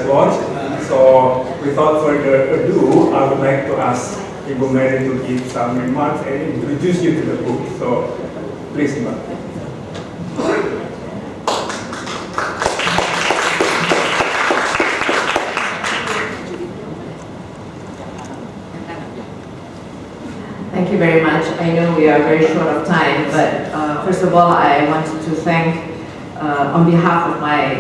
response. So without further ado, I would like to ask Ibu Mary to give some remarks and introduce you to the book. So please, Mbak. Thank you very much. I know we are very short of time, but first of all, I wanted to thank, on behalf of my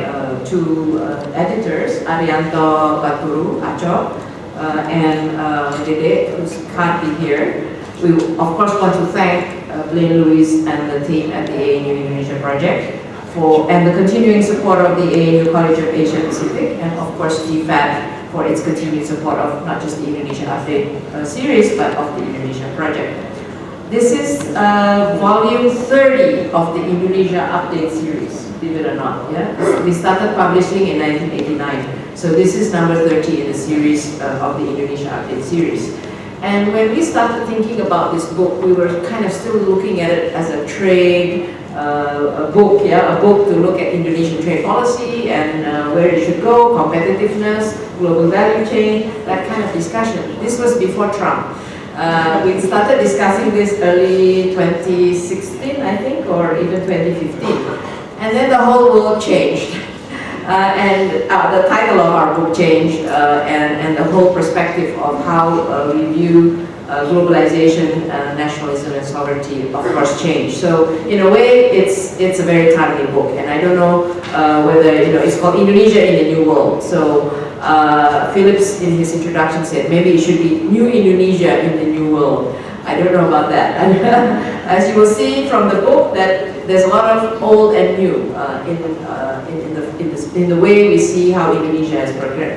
two editors, Arianto Baturu Aco and Dede, who can't be here. We of course want to thank Blaine Lewis and the team at the ANU Indonesia project and the continuing support of the ANU College of Asia Pacific, and of course GFAT for its continued support of not just the Indonesia Update series, but of the Indonesia project. This is volume 30 of the Indonesia Update series, believe it or not. Yeah? We started publishing in 1989, so this is number 30 in the series of the Indonesia Update series. And when we started thinking about this book, we were kind of still looking at it as a trade a book to look at Indonesian trade policy and where it should go, competitiveness, global value chain, that kind of discussion. This was before Trump. We started discussing this early 2016, I think, or even 2015. And then the whole world changed. And the title of our book changed, and the whole perspective of how we view globalization, nationalism, and sovereignty, of course, changed. So, in a way, it's a very timely book, and I don't know whether it's called Indonesia in the New World. So, Phillips, in his introduction, said maybe it should be New Indonesia in the New World. I don't know about that. As you will see from the book, that there's a lot of old and new in the way we see how Indonesia has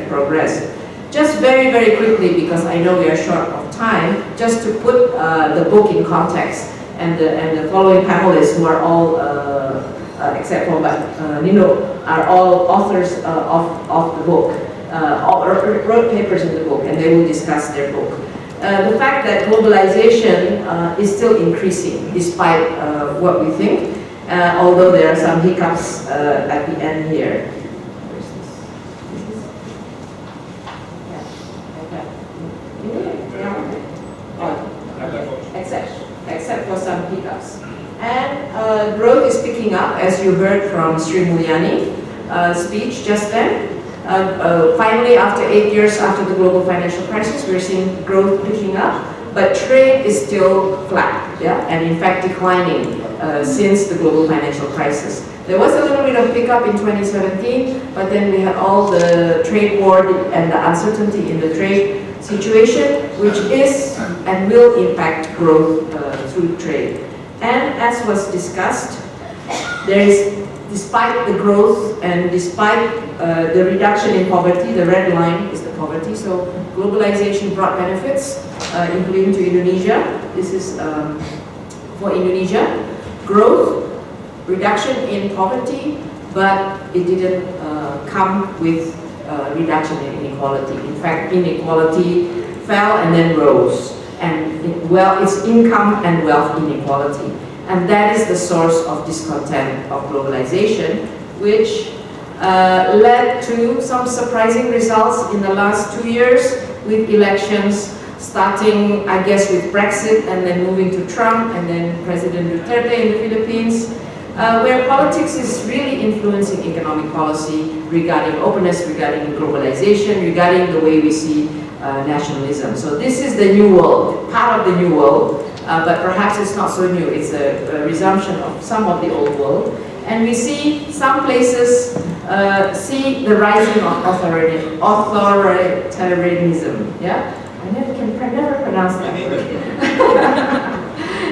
progressed. Just very, very quickly, because I know we are short of time, just to put the book in context, and the following panelists, who are all, except for Nino, are all authors of the book, wrote papers in the book, and they will discuss their book. The fact that globalization is still increasing, despite what we think, although there are some hiccups at the end here. Except for some hiccups. And growth is picking up, as you heard from Sri Mulyani's speech just then. Finally, after 8 years after the global financial crisis, we're seeing growth picking up, but trade is still flat, and in fact declining since the global financial crisis. There was a little bit of pickup in 2017, but then we had all the trade war and the uncertainty in the trade situation, which is and will impact growth through trade. And as was discussed, there is, despite the growth and despite the reduction in poverty, the red line is the poverty, so globalization brought benefits, including to Indonesia. This is for Indonesia. Growth, reduction in poverty, but it didn't come with reduction in inequality. In fact, inequality fell and then rose. And it's income and wealth inequality. And that is the source of discontent of globalization, which led to some surprising results in the last 2 years, with elections starting, I guess, with Brexit and then moving to Trump and then President Duterte in the Philippines, where politics is really influencing economic policy regarding openness, regarding globalization, regarding the way we see nationalism. So this is the new world, part of the new world, but perhaps it's not so new. It's a resumption of some of the old world. And we see some places see the rising of authoritarianism. Yeah, I never pronounce that word.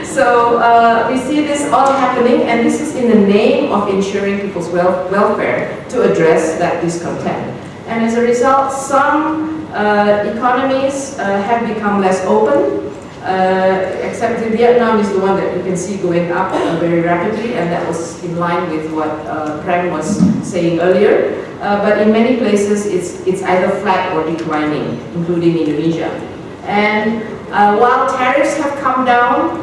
So we see this all happening, and this is in the name of ensuring people's welfare to address that discontent. And as a result, some economies have become less open, except in Vietnam is the one that you can see going up very rapidly, and that was in line with what Prem was saying earlier. But in many places, it's either flat or declining, including Indonesia. And while tariffs have come down,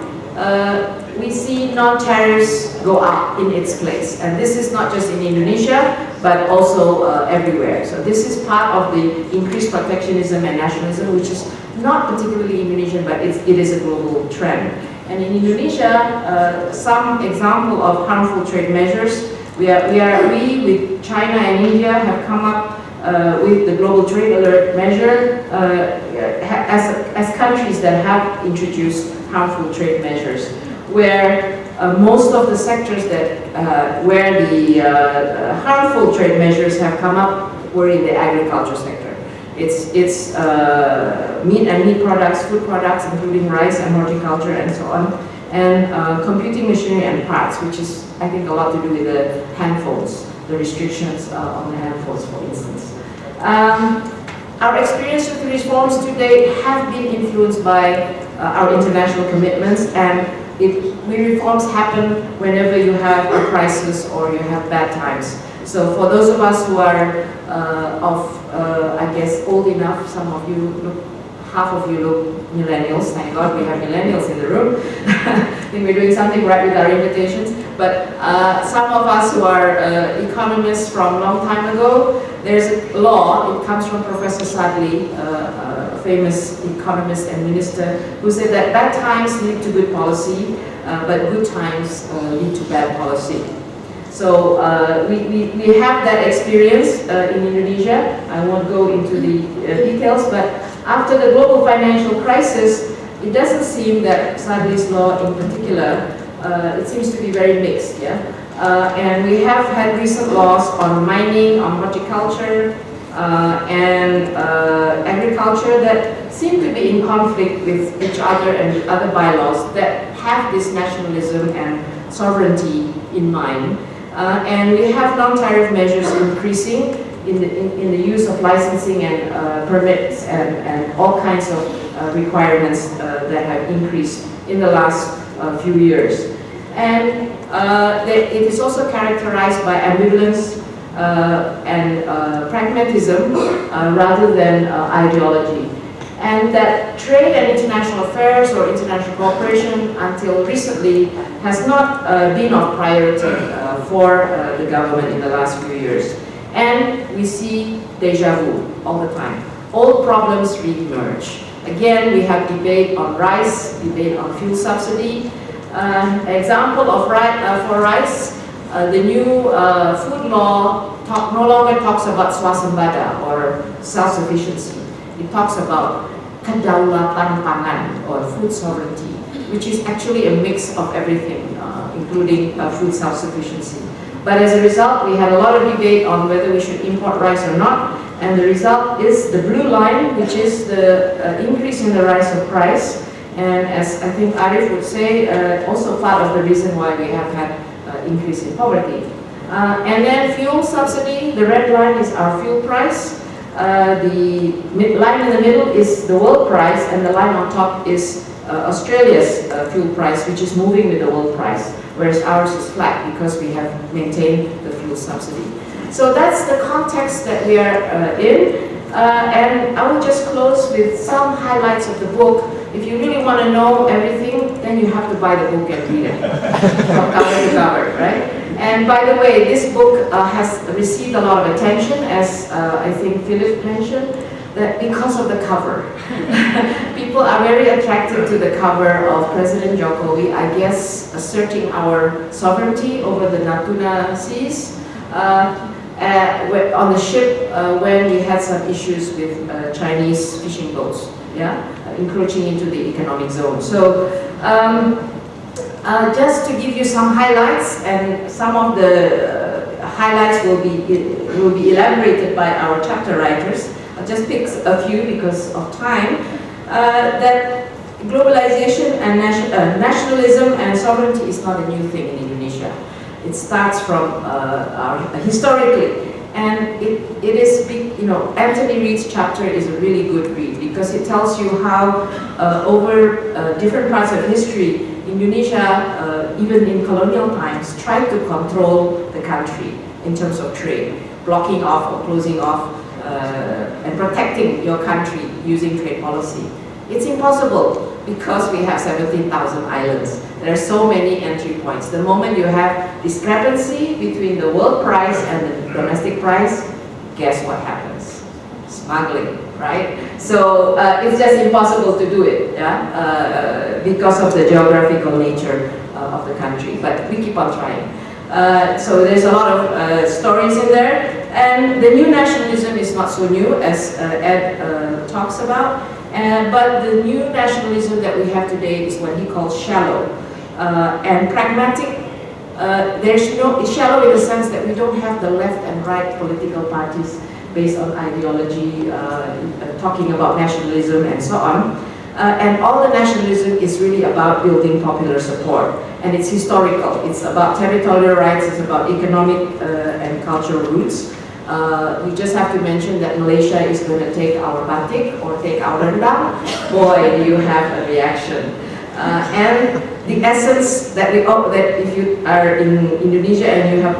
we see non-tariffs go up in its place. And this is not just in Indonesia, but also everywhere. So this is part of the increased protectionism and nationalism, which is not particularly Indonesian, but it is a global trend. And in Indonesia, some example of harmful trade measures, we with China and India have come up with the global trade alert measure as countries that have introduced harmful trade measures, where most of the sectors that where the harmful trade measures have come up were in the agriculture sector. It's meat and meat products, food products, including rice and horticulture and so on, and computing machinery and parts, which is, I think, a lot to do with the handphones, the restrictions on the handphones, for instance. Our experience with the reforms to date have been influenced by our international commitments, and reforms happen whenever you have a crisis or you have bad times. So for those of us who are I guess, old enough, some of you look, half of you look millennials, thank God we have millennials in the room. I think we're doing something right with our invitations. But some of us who are economists from a long time ago, there's a law, it comes from Professor Sadli, a famous economist and minister, who said that bad times lead to good policy, but good times lead to bad policy. So we have that experience in Indonesia. I won't go into the details, but after the global financial crisis, it doesn't seem that Sadli's law in particular, it seems to be very mixed, yeah? And we have had recent laws on mining, on horticulture, and agriculture that seem to be in conflict with each other and with other bylaws that have this nationalism and sovereignty in mind. And we have non-tariff measures increasing in the use of licensing and permits and all kinds of requirements that have increased in the last few years. And it is also characterized by ambivalence and pragmatism rather than ideology. And that trade and international affairs or international cooperation until recently has not been of priority for the government in the last few years. And we see deja vu all the time. Old problems re-emerge. Again, we have debate on rice, debate on fuel subsidy. Example of for rice, the new food law no longer talks about swasembada or self-sufficiency. It talks about kedaulatan pangan or food sovereignty, which is actually a mix of everything, including food self-sufficiency. But as a result, we had a lot of debate on whether we should import rice or not, and the result is the blue line, which is the increase in the rice of price, and as I think Arif would say, also part of the reason why we have had increase in poverty. And then fuel subsidy, the red line is our fuel price. The line in the middle is the world price, and the line on top is Australia's fuel price, which is moving with the world price, whereas ours is flat because we have maintained the fuel subsidy. So that's the context that we are in, and I will just close with some highlights of the book. If you really want to know everything, then you have to buy the book and read it from cover to cover, right? And by the way, this book has received a lot of attention, as I think Philip mentioned, that because of the cover. People are very attracted to the cover of President Jokowi, I guess, asserting our sovereignty over the Natuna Seas on the ship when we had some issues with Chinese fishing boats, yeah, encroaching into the economic zone. So. Just to give you some highlights, and some of the highlights will be elaborated by our chapter writers. I'll just pick a few because of time. That globalization and nationalism and sovereignty is not a new thing in Indonesia. It starts from historically, and it is big. You know, Anthony Reid's chapter is a really good read because it tells you how over different parts of history, Indonesia, even in colonial times, tried to control the country in terms of trade, blocking off or closing off and protecting your country using trade policy. It's impossible because we have 17,000 islands There are so many entry points. The moment you have discrepancy between the world price and the domestic price, guess what happens? Smuggling, right? So it's just impossible to do it, yeah? Because of the geographical nature of the country, but we keep on trying. So there's a lot of stories in there, and the new nationalism is not so new as Ed talks about, but the new nationalism that we have today is what he calls shallow and pragmatic. It's shallow in the sense that we don't have the left and right political parties based on ideology, talking about nationalism and so on. And all the nationalism is really about building popular support. And it's historical. It's about territorial rights, it's about economic and cultural roots. We just have to mention that Malaysia is going to take our batik or take our rendang. Boy, do you have a reaction. And the essence that that if you are in Indonesia and you have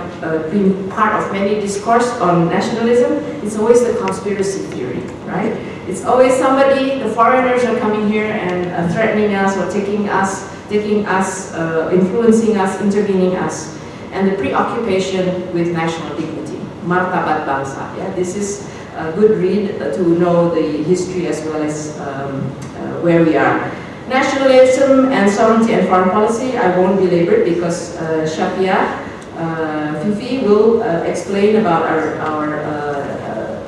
been part of many discourse on nationalism, it's always the conspiracy theory, right? It's always somebody, the foreigners are coming here and threatening us or taking us, influencing us, intervening us, and the preoccupation with national dignity, martabat bangsa. Yeah, this is a good read to know the history as well as where we are. Nationalism and sovereignty and foreign policy, I won't belabor because Shafia, Fifi will explain about our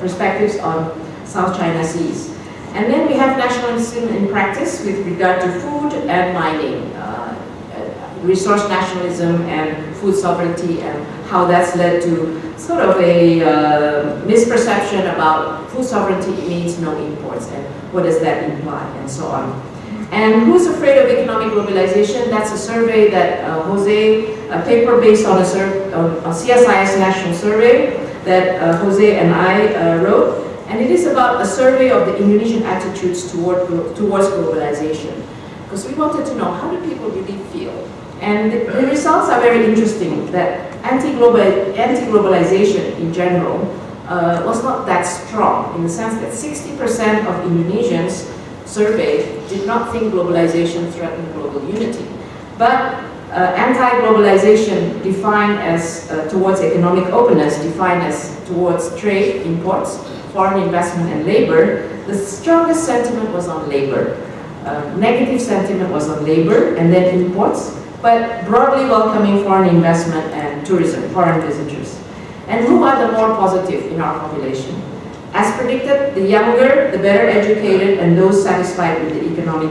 perspectives on South China Seas. And then we have nationalism in practice with regard to food and mining, resource nationalism and food sovereignty, and how that's led to sort of a misperception about food sovereignty means no imports, and what does that imply, and so on. And who's afraid of economic globalization? That's a survey that a paper based on a CSIS national survey that Jose and I wrote. And it is about a survey of the Indonesian attitudes towards globalization. Because we wanted to know, how do people really feel? And the results are very interesting, that anti-globalization in general was not that strong, in the sense that 60% of Indonesians surveyed did not think globalization threatened global unity. But anti-globalization defined as towards economic openness, defined as towards trade, imports, foreign investment and labor, the strongest sentiment was on labor. Negative sentiment was on labor and then imports, but broadly welcoming foreign investment and tourism, foreign visitors. And who are the more positive in our population? As predicted, the younger, the better educated, and those satisfied with the economic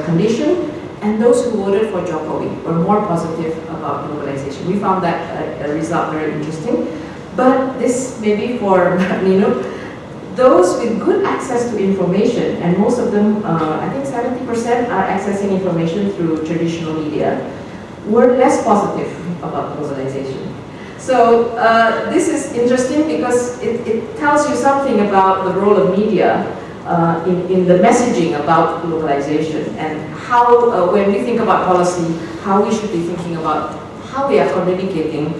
condition, and those who voted for Jokowi were more positive about globalization. We found that result very interesting. But this may be for Nino. Those with good access to information, and most of them, I think 70% are accessing information through traditional media, were less positive about globalization. So this is interesting because it tells you something about the role of media in the messaging about globalization, and how, when we think about policy, how we should be thinking about how we are communicating.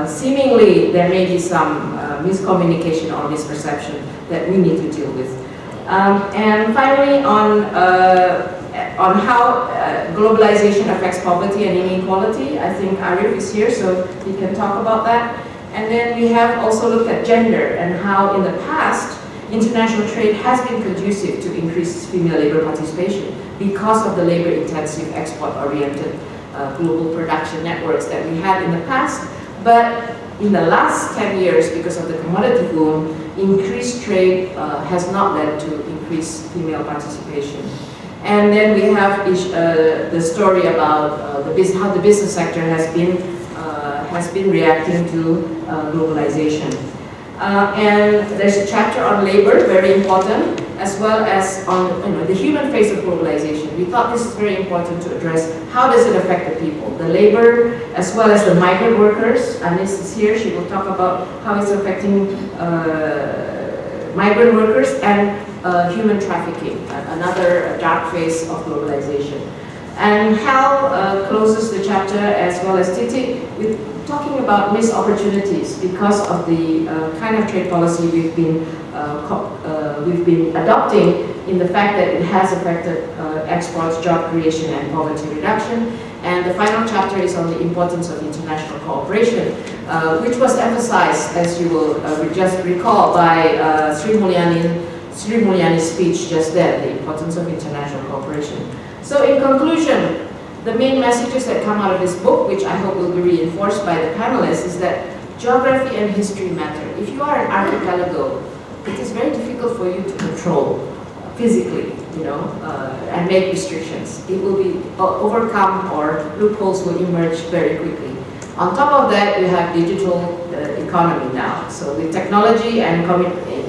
Seemingly, there may be some miscommunication or misperception that we need to deal with. And finally, on how globalization affects poverty and inequality, I think Arif is here, so he can talk about that. And then we have also looked at gender and how in the past, international trade has been conducive to increase female labor participation because of the labor-intensive, export-oriented global production networks that we had in the past. But in the last 10 years, because of the commodity boom, increased trade has not led to increased female participation. And then we have the story about how the business sector has been reacting to globalization. And there's a chapter on labor, very important, as well as on the human face of globalization. We thought this is very important to address. How does it affect the people? The labor, as well as the migrant workers. Anis is here, she will talk about how it's affecting migrant workers and human trafficking, another dark face of globalization. And Hal closes the chapter, as well as Titi, with talking about missed opportunities because of the kind of trade policy we've been adopting, in the fact that it has affected exports, job creation, and poverty reduction. And the final chapter is on the importance of international cooperation, which was emphasized, as you will just recall, by Sri Mulyani's speech just then, the importance of international cooperation. So in conclusion, the main messages that come out of this book, which I hope will be reinforced by the panelists, is that geography and history matter. If you are an archipelago, it is very difficult for you to control physically, and make restrictions. It will be overcome, or loopholes will emerge very quickly. On top of that, we have digital economy now. So with technology and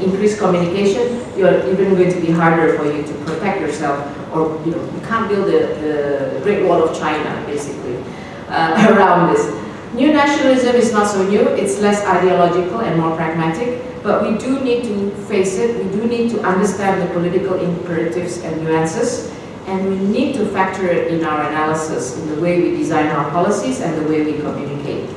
increased communication, you're even going to be harder for you to protect yourself, or you can't build the Great Wall of China, basically, around this. New nationalism is not so new. It's less ideological and more pragmatic. But we do need to face it. We do need to understand the political imperatives and nuances, and we need to factor it in our analysis, in the way we design our policies and the way we communicate.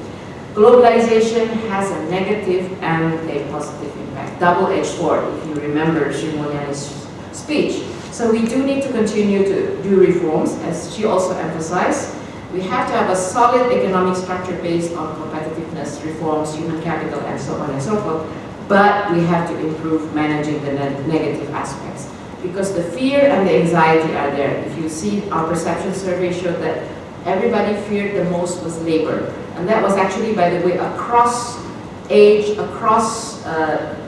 Globalization has a negative and a positive impact, double-edged sword, if you remember Sri Mulyani's speech. So we do need to continue to do reforms, as she also emphasized. We have to have a solid economic structure based on competitiveness, reforms, human capital, and so on and so forth. But we have to improve managing the negative aspects, because the fear and the anxiety are there. If you see, our perception survey showed that everybody feared the most was labor. And that was actually, by the way, across age, across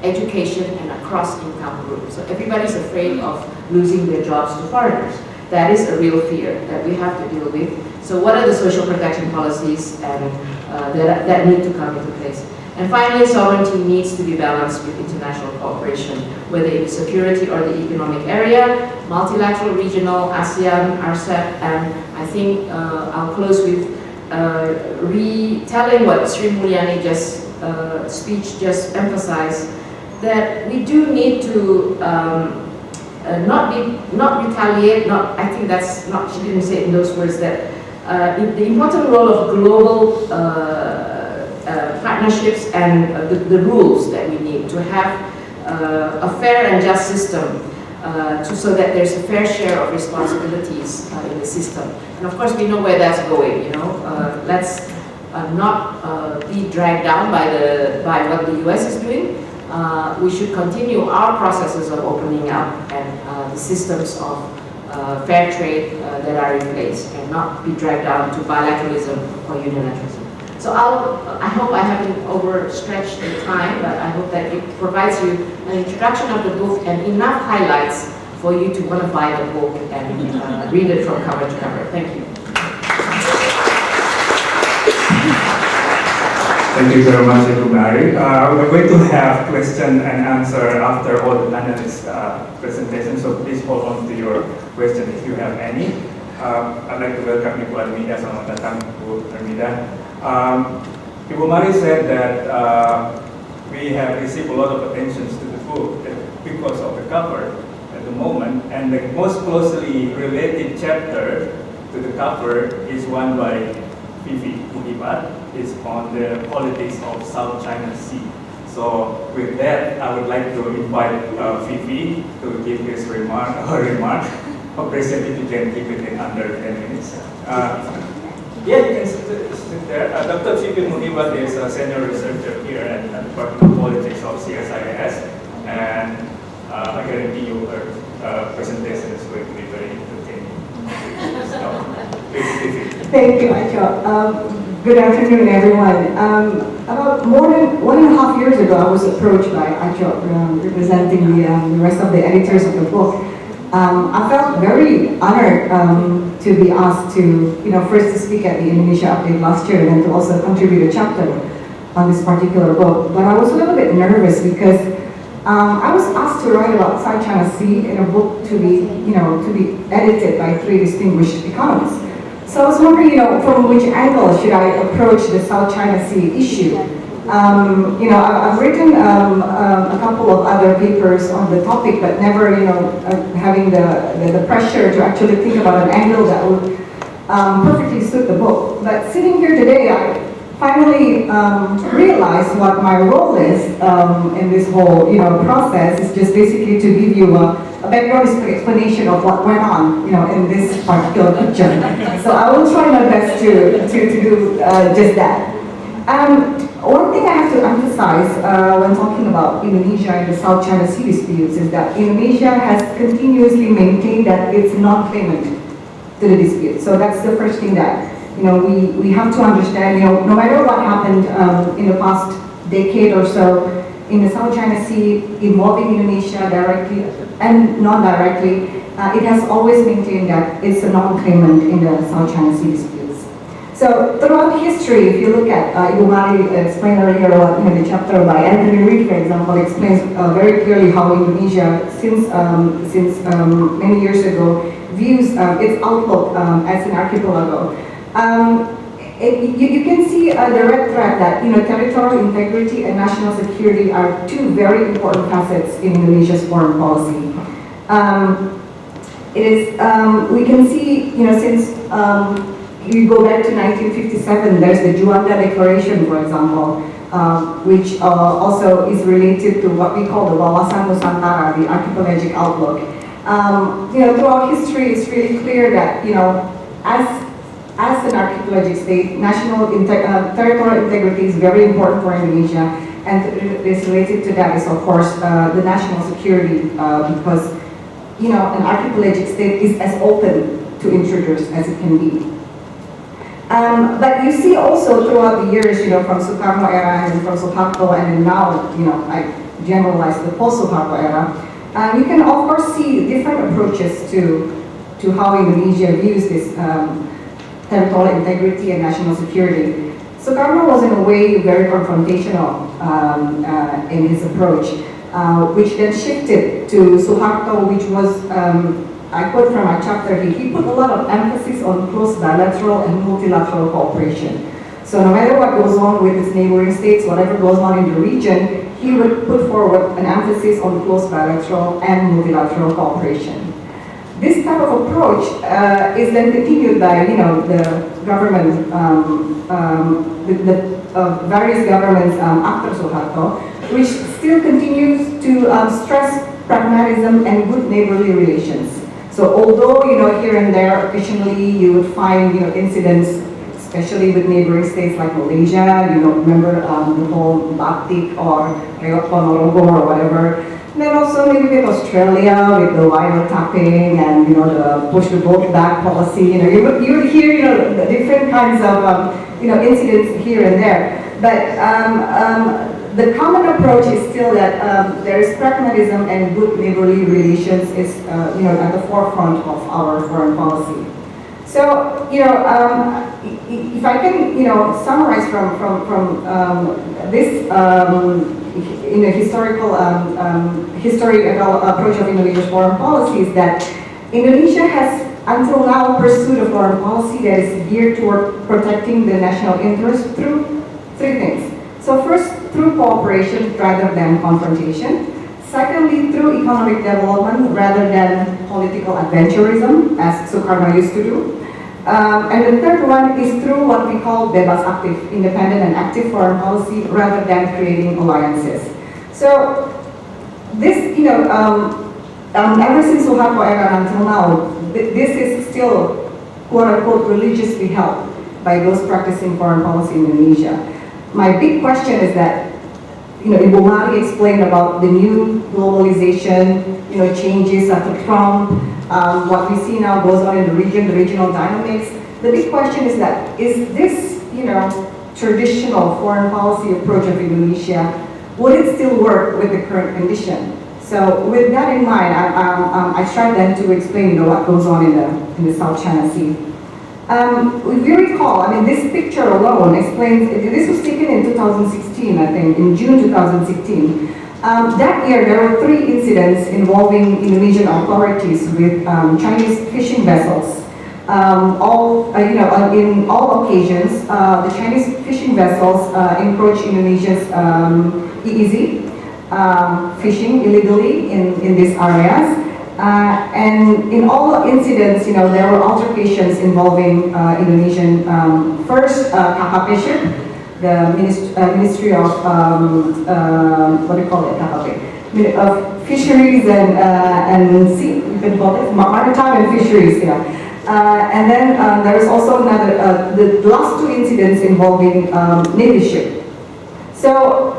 education, and across income groups. So everybody's afraid of losing their jobs to foreigners. That is a real fear that we have to deal with. So what are the social protection policies and that need to come into place? And finally, sovereignty needs to be balanced with international cooperation, whether in security or the economic area, multilateral, regional, ASEAN, RCEP, and I think I'll close with retelling what Sri Mulyani speech just emphasized, that we do need to not retaliate. I think that's not, she didn't say it in those words, that the important role of global partnerships and the rules that we need to have a fair and just system, so that there's a fair share of responsibilities in the system. And of course, we know where that's going. Let's not be dragged down by what the US is doing. We should continue our processes of opening up and the systems of fair trade that are in place, and not be dragged down to bilateralism or unilateralism. So I hope I haven't overstretched the time, but I hope that it provides you an introduction of the book and enough highlights for you to want to buy the book and read it from cover to cover. Thank you. Thank you very much, Ibu Mary. We're going to have question and answer after all the panelists' presentations, so please hold on to your question if you have any. I'd like to welcome Ibu Armida. Selamat datang, Ibu Armida. Ibu Mary said that we have received a lot of attention to the book because of the cover at the moment, and the most closely related chapter to the cover is one by Vivi Muhibat. It's on the politics of South China Sea. So with that, I would like to invite Vivi to give his remark. Appreciate if you can keep it in under 10 minutes. Yeah, you can sit there. Dr. Vivi Muhibat is a senior researcher here at the Department of Politics of CSIS, and I guarantee you her presentation is going to be very entertaining. So, please, Vivi. Thank you, Acho. Good afternoon, everyone. About more than 1.5 years ago, I was approached by Acho, representing the rest of the editors of the book. I felt very honored to be asked to, first to speak at the Indonesia update last year, and then to also contribute a chapter on this particular book. But I was a little bit nervous because I was asked to write about South China Sea in a book to be edited by 3 distinguished economists. So I was wondering, from which angle should I approach the South China Sea issue? I've written a couple of other papers on the topic, but never, having the pressure to actually think about an angle that would perfectly suit the book. But sitting here today, I finally realized what my role is in this whole, process. Is just basically to give you a background explanation of what went on, in this particular picture. So I will try my best to do just that. One thing I have to emphasize when talking about Indonesia and the South China Sea disputes is that Indonesia has continuously maintained that it's non-claimant to the dispute. So that's the first thing that we have to understand. No matter what happened in the past decade or so in the South China Sea involving Indonesia directly and non-directly, it has always maintained that it's a non-claimant in the South China Sea disputes. So throughout history, if you look at, Ibu Mari explained earlier the chapter by Anthony Reid, for example, explains very clearly how Indonesia, since many years ago, views its outlook as an archipelago. You can see the red thread that territorial integrity and national security are two very important facets in Indonesia's foreign policy. We can see since you go back to 1957, there's the Juanda Declaration, for example, which also is related to what we call the Wawasan Nusantara, the archipelagic outlook. Throughout history, it's really clear that as an archipelagic state, national territorial integrity is very important for Indonesia, and it's related to that is of course the national security, because an archipelagic state is as open to intruders as it can be. But you see also throughout the years, from Sukarno era and from Suharto, and then now, I generalize the post-Suharto era, you can of course see different approaches to how Indonesia views this territorial integrity and national security. Sukarno was in a way very confrontational in his approach, which then shifted to Suharto, which was I quote from my chapter, he put a lot of emphasis on close bilateral and multilateral cooperation. So no matter what goes on with its neighboring states, whatever goes on in the region, he would put forward an emphasis on close bilateral and multilateral cooperation. This type of approach is then continued by the government, the various governments after Suharto, which still continues to stress pragmatism and good neighborly relations. So although, here and there, occasionally you would find, incidents, especially with neighboring states like Malaysia, remember the whole Batik or Reot Ponorogo or whatever. And then also maybe with Australia, with the wiretapping and, the push the boat back policy, you would hear, the different kinds of, incidents here and there. But the common approach is still that there is pragmatism and good neighborly relations is at the forefront of our foreign policy. So if I can summarize from this historical approach of Indonesia's foreign policy is that Indonesia has until now pursued a foreign policy that is geared toward protecting the national interest through three things. So first, through cooperation rather than confrontation. Secondly, through economic development rather than political adventurism, as Sukarno used to do. And the third one is through what we call bebas aktif, independent and active foreign policy rather than creating alliances. So this, ever since Suharto era until now, this is still quote-unquote religiously held by those practicing foreign policy in Indonesia. My big question is that, Ibu Mari explained about the new globalization, changes after Trump, what we see now goes on in the region, the regional dynamics. The big question is that, is this, traditional foreign policy approach of Indonesia, would it still work with the current condition? So with that in mind, I tried then to explain, what goes on in the South China Sea. If you recall, this picture alone explains, this was taken in 2016, I think, in June 2016. That year, there were 3 incidents involving Indonesian authorities with Chinese fishing vessels. In all occasions, the Chinese fishing vessels encroached Indonesia's EEZ, fishing illegally in these areas. And in all incidents, there were altercations involving Indonesian first KKP ship, the Ministry of what do you call it, KKP, of fisheries and sea, you can call it maritime and fisheries, yeah. And then there is also another, the last two incidents involving Navy ship. So,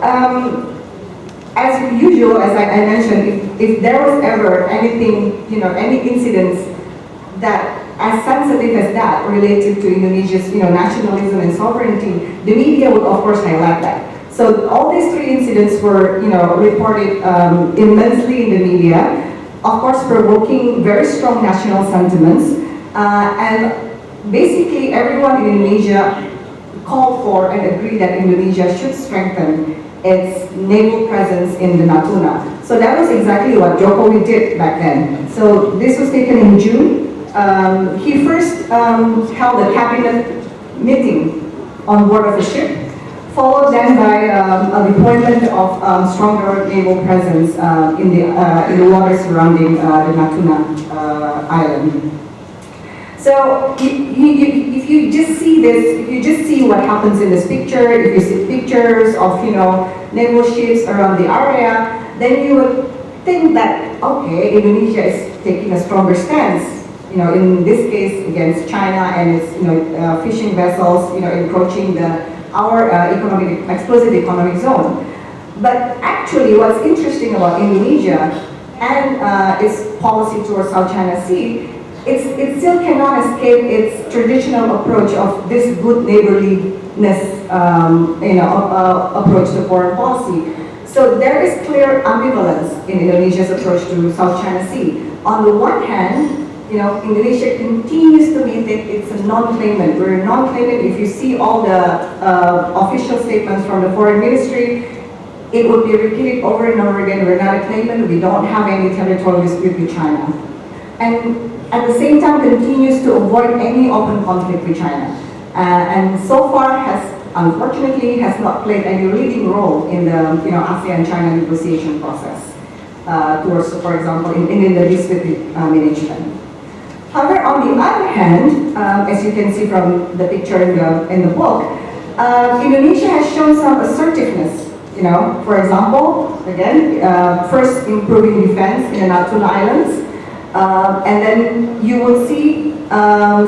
as usual, as I mentioned, if there was ever anything, any incidents that as sensitive as that related to Indonesia's, nationalism and sovereignty, the media would of course highlight that. So all these three incidents were, reported immensely in the media, of course provoking very strong national sentiments, and basically everyone in Indonesia called for and agreed that Indonesia should strengthen its naval presence in the Natuna. So that was exactly what Jokowi did back then. So this was taken in June. He first held a cabinet meeting on board of a ship, followed then by a deployment of stronger naval presence in the waters surrounding the Natuna island. So if you just see this, if you just see what happens in this picture, if you see pictures of naval ships around the area, then you would think that okay, Indonesia is taking a stronger stance. In this case against China and its fishing vessels encroaching our exclusive economic zone. But actually, what's interesting about Indonesia and its policy towards South China Sea, it still cannot escape its traditional approach of this good neighborliness, approach to foreign policy. So there is clear ambivalence in Indonesia's approach to South China Sea. On the one hand, Indonesia continues to maintain it's a non-claimant. We're a non-claimant. If you see all the official statements from the foreign ministry, it would be repeated over and over again. We're not a claimant. We don't have any territorial dispute with China. And at the same time continues to avoid any open conflict with China. And so far unfortunately has not played any leading role in the ASEAN-China negotiation process towards, for example, in the dispute management. However, on the other hand, as you can see from the picture in the book, Indonesia has shown some assertiveness. For example, again, first improving defense in the Natuna Islands, and then you will see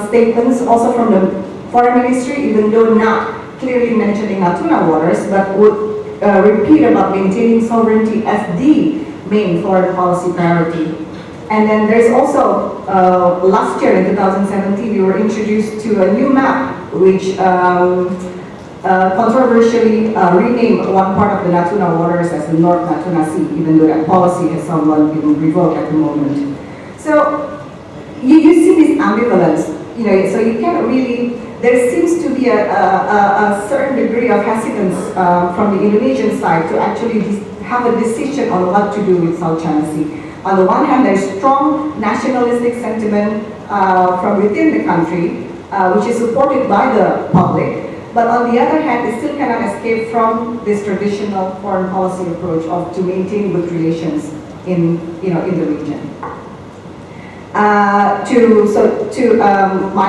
statements also from the foreign ministry, even though not clearly mentioning Natuna waters, but would repeat about maintaining sovereignty as the main foreign policy priority. And then there's also, last year in 2017, we were introduced to a new map which controversially renamed one part of the Natuna waters as the North Natuna Sea, even though that policy has somewhat been revoked at the moment. So you see this ambivalence, so you can't really, there seems to be a certain degree of hesitance from the Indonesian side to actually have a decision on what to do with South China Sea. On the one hand, there's strong nationalistic sentiment from within the country, which is supported by the public. But on the other hand, they still cannot escape from this traditional foreign policy approach to maintain good relations in the region. My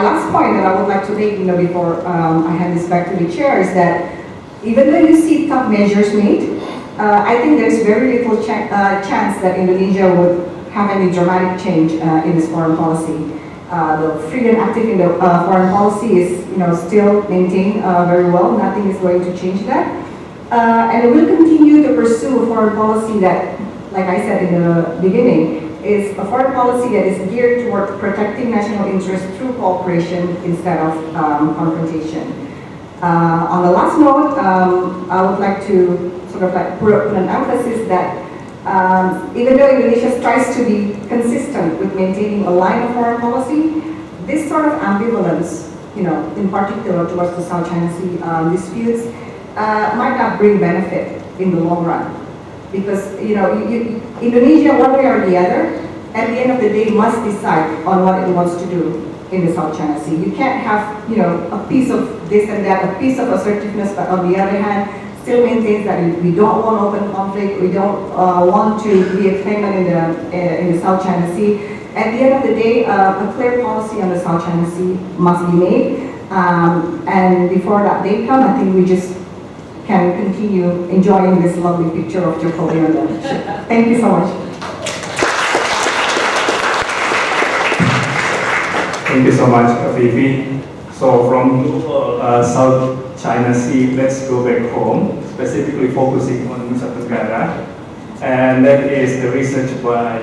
last point that I would like to make, before I hand this back to the chair, is that even though you see tough measures made, I think there's very little chance that Indonesia would have any dramatic change in its foreign policy. The freedom active in the foreign policy is, still maintained very well. Nothing is going to change that, and it will continue to pursue a foreign policy that, like I said in the beginning, is a foreign policy that is geared toward protecting national interests through cooperation instead of confrontation. On the last note, I would like to put an emphasis that even though Indonesia tries to be consistent with maintaining a line of foreign policy, this sort of ambivalence, in particular towards the South China Sea disputes, might not bring benefit in the long run. Because Indonesia, one way or the other, at the end of the day, must decide on what it wants to do in the South China Sea. You can't have a piece of this and that, a piece of assertiveness, but on the other hand, still maintains that we don't want open conflict, we don't want to be a claimant in the South China Sea. At the end of the day, a clear policy on the South China Sea must be made, and before that day comes, I think we just can continue enjoying this lovely picture of Jokowi on the ship. Thank you so much. Thank you so much, Vivi. So from South China Sea, let's go back home, specifically focusing on Nusa Tenggara, and that is the research by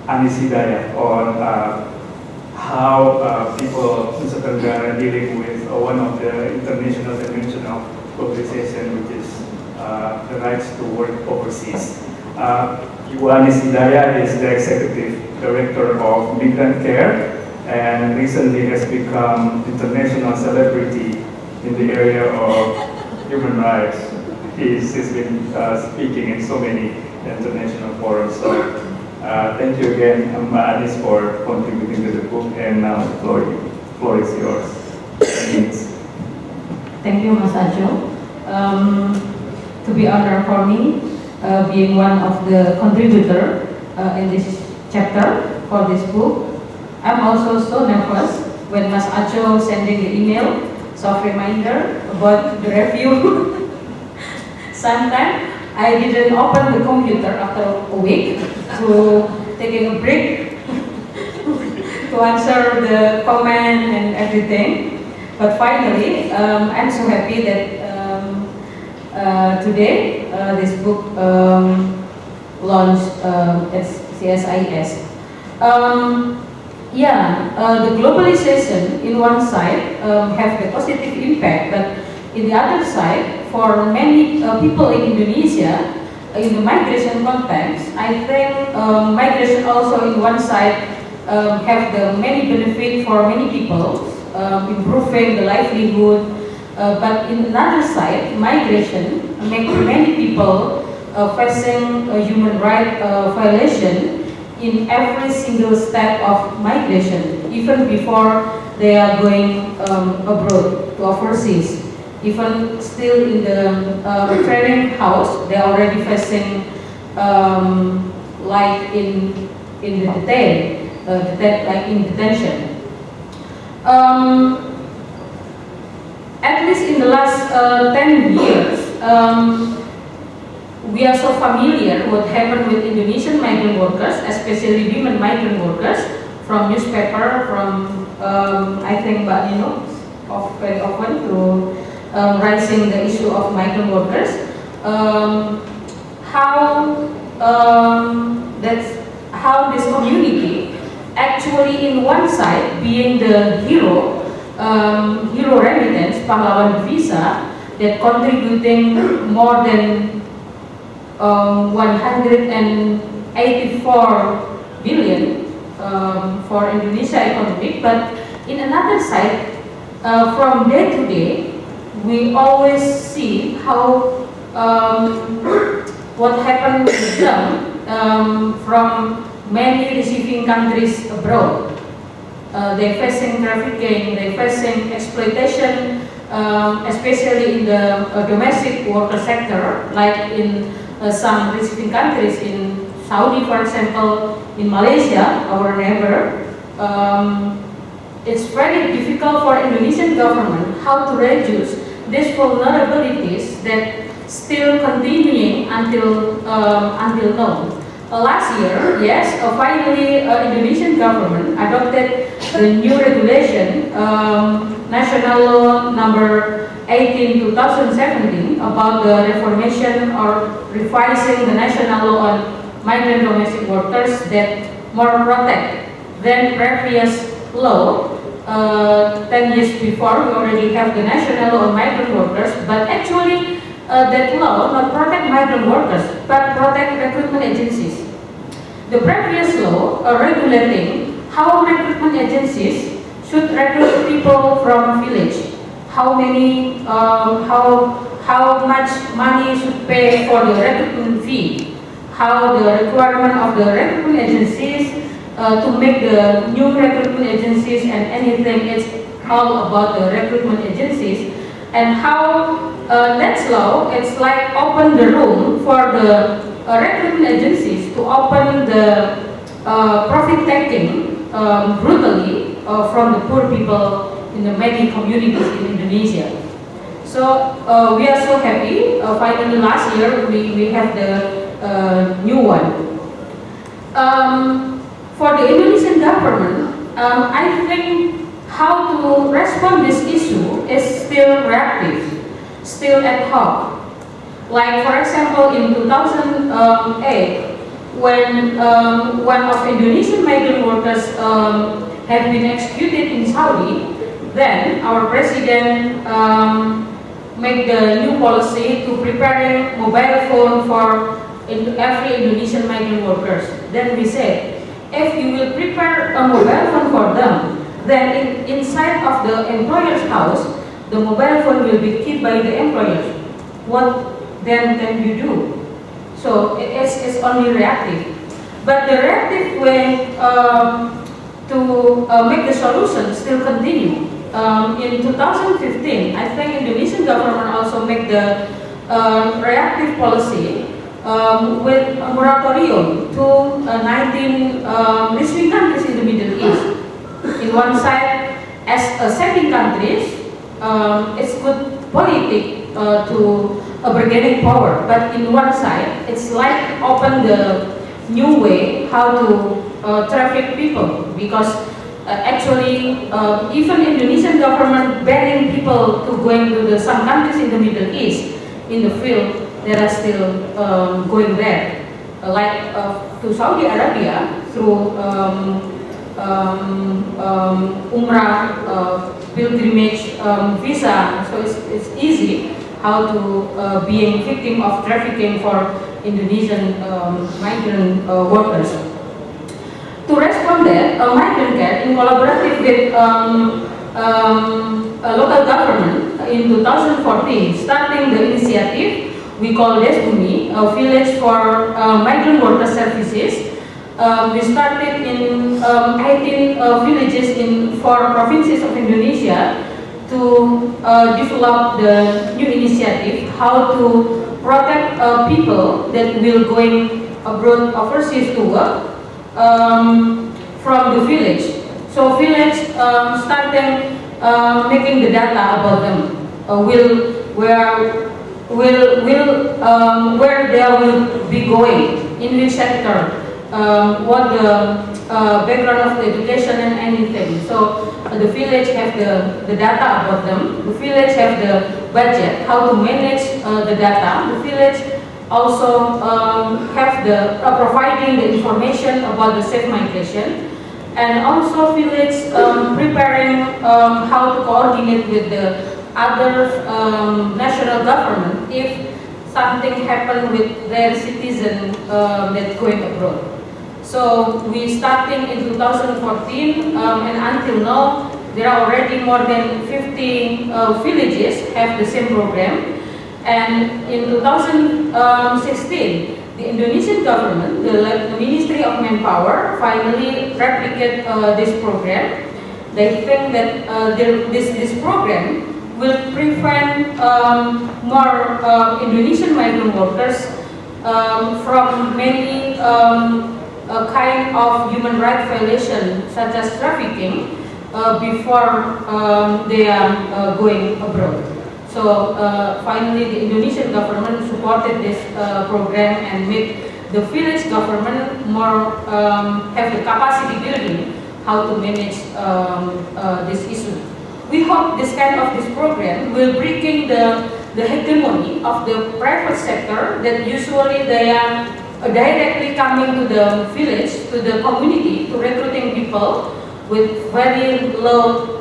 Anis Hidayat on how people in Nusa Tenggara dealing with one of the international dimension of globalization, which is the rights to work overseas. Ibu Anis Hidayat is the executive director of Migrant Care, and recently has become international celebrity in the area of human rights. He's been speaking in so many international forums. So thank you again, Mbak Anis, for contributing to the book, and now the floor is yours. Thank you, Mas Ajo. To be honored for me, being one of the contributor in this chapter for this book. I'm also so nervous when Mas Ajo sending the email, soft reminder about the review. Sometimes I didn't open the computer after a week to taking a break to answer the comment and everything. But finally, I'm so happy that today this book launched at CSIS. The globalization in one side have the positive impact, but in the other side, for many people in Indonesia, in the migration context, I think migration also in one side have the many benefit for many people, improving the livelihood, but in another side, migration make many people facing a human right violation in every single step of migration, even before they are going abroad to overseas. Even still in the training house, they are already facing like in the like in detention. At least in the last 10 years, we are so familiar what happened with Indonesian migrant workers, especially women migrant workers, from newspaper, from I think Mbak Nino very often to raising the issue of migrant workers. How this community actually in one side being the hero remittance, pahlawan visa, that contributing more than 184 billion for Indonesia economy, but in another side, from day to day, we always see how what happened with them from many receiving countries abroad. They're facing trafficking, they're facing exploitation, especially in the domestic worker sector, like in some receiving countries, in Saudi, for example, in Malaysia, our neighbor. It's very difficult for Indonesian government how to reduce these vulnerabilities that still continuing until now. Last year, yes, finally Indonesian government adopted the new regulation, National Law number 18/2017, about the reformation or revising the national law on migrant domestic workers that more protect than previous law. 10 years before, we already have the national law on migrant workers, but actually that law not protect migrant workers, but protect recruitment agencies. The previous law regulating how recruitment agencies should recruit people from village, how much money should pay for the recruitment fee, how the requirement of the recruitment agencies to make the new recruitment agencies and anything, it's all about the recruitment agencies, and how that law, it's like open the room for the recruitment agencies to open the profit taking brutally from the poor people in the many communities in Indonesia. So we are so happy. Finally, last year we have the new one. For the Indonesian government, I think how to respond this issue is still reactive, still ad hoc. Like for example, in 2008, when one of Indonesian migrant workers have been executed in Saudi, then our president made the new policy to preparing mobile phone for every Indonesian migrant workers. Then we said, if you will prepare a mobile phone for them, then inside of the employer's house, the mobile phone will be kept by the employer. What then can you do? So it's only reactive. But the reactive way to make the solution still continue. In 2015, I think Indonesian government also make the reactive policy with a moratorium to 19 Muslim countries in the Middle East. In one side, as a second countries, it's good politics to bargaining power, but in one side, it's like open the new way how to traffic people, because actually even Indonesian government banning people to going to some countries in the Middle East in the field, they are still going there, like to Saudi Arabia through Umrah pilgrimage visa. So it's easy how to being victim of trafficking for Indonesian migrant workers. To respond that, Migrant Care in collaborative with local government in 2014, starting the initiative we call Desbumi, a village for migrant worker services. We started in 18 villages in 4 provinces of Indonesia to develop the new initiative how to protect people that will going abroad overseas to work from the village. So village starting making the data about them, where they will be going, in which sector, what the background of the education and anything. So the village have the data about them. The village have the budget, how to manage the data. The village also have the providing the information about the safe migration, and also village preparing how to coordinate with the other national government if something happen with their citizen that's going abroad. So we starting in 2014 and until now there are already more than 50 villages have the same program. And in 2016, the Indonesian government, the Ministry of Manpower, finally replicate this program. They think that this program will prevent more Indonesian migrant workers from many kind of human rights violation, such as trafficking, before they are going abroad. So finally, the Indonesian government supported this program and made the village government more have the capacity building how to manage this issue. We hope this kind of this program will breaking the hegemony of the private sector that usually they are directly coming to the village, to the community, to recruiting people with very low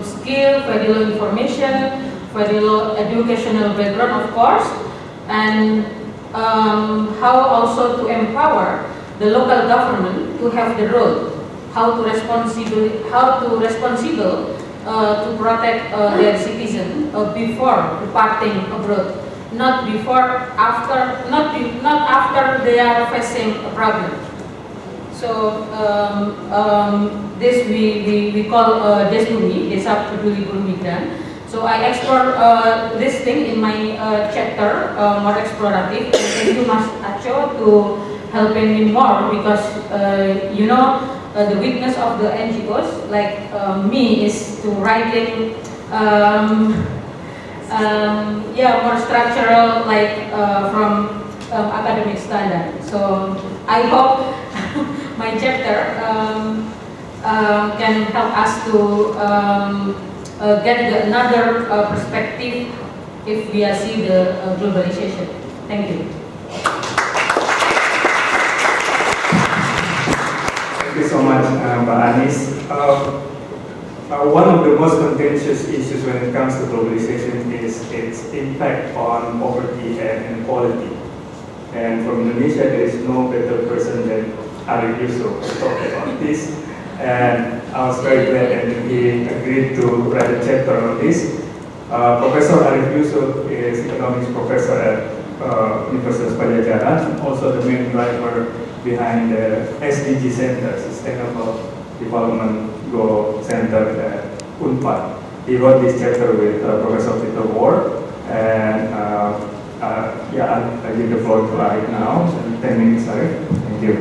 skill, very low information, very low educational background, of course, and how also to empower the local government to have the role, how to responsible to protect their citizens before departing abroad, not before, after, not after they are facing a problem. So this we call Desbumi, Desa Peduli Buruh Migran. So I explore this thing in my chapter, more explorative. Thank you, Mas Acho, to helping me more, because you know the weakness of the NGOs like me is to writing more structural, like from academic standard. So I hope my chapter can help us to get another perspective if we see the globalization. Thank you. Thank you so much, Mbak Anis. One of the most contentious issues when it comes to globalization is its impact on poverty and inequality. And from Indonesia, there is no better person than Haryo to talk about this. And I was very glad that he agreed to write a chapter on this. Professor Haryo is economics professor at Universitas Pajajaran, also the main driver behind the SDG Center, Sustainable Development Goal Center at Unpad. He wrote this chapter with Professor Peter Ward, and yeah, I give the floor to right now. 10 minutes, sorry. Thank you.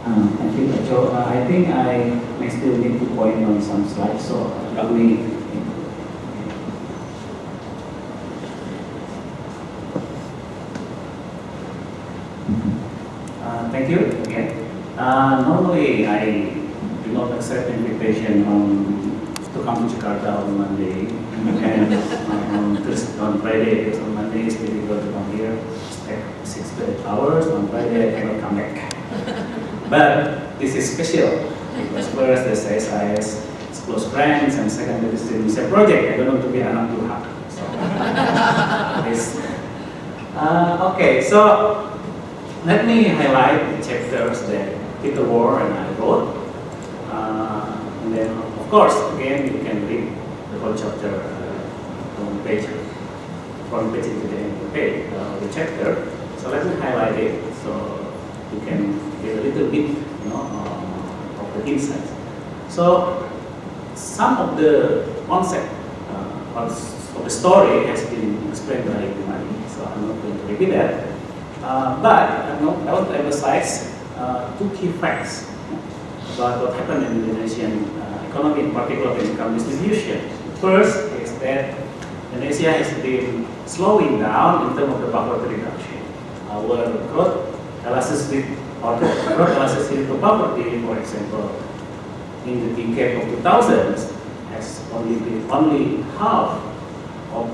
Thank you, Joe. I think I may still need to point on some slides, so we. Thank you again. Normally, I do not accept invitation to come to Jakarta on Monday and on Friday, because on Monday it's difficult to come here, stay 6 to 8 hours. On Friday I cannot come back. But this is special because first the CSIS is close friends, and second this is a project. I don't want to be anak Tuhan. So, okay, so let me highlight the chapters that Peter Ward and I wrote. And then, of course, again, you can read the whole chapter from page to the end of the page, the chapter. So let me highlight it so you can get a little bit, of the insights. So some of the concept of the story has been explained by Imani, so I'm not going to repeat that. But I want to emphasize 2 key facts about what happened in the Indonesian economy, in particular income distribution. First is that Indonesia has been slowing down in terms of the poverty reduction. Our growth elasticity to poverty, for example, in the decade of 2000s, has only been half of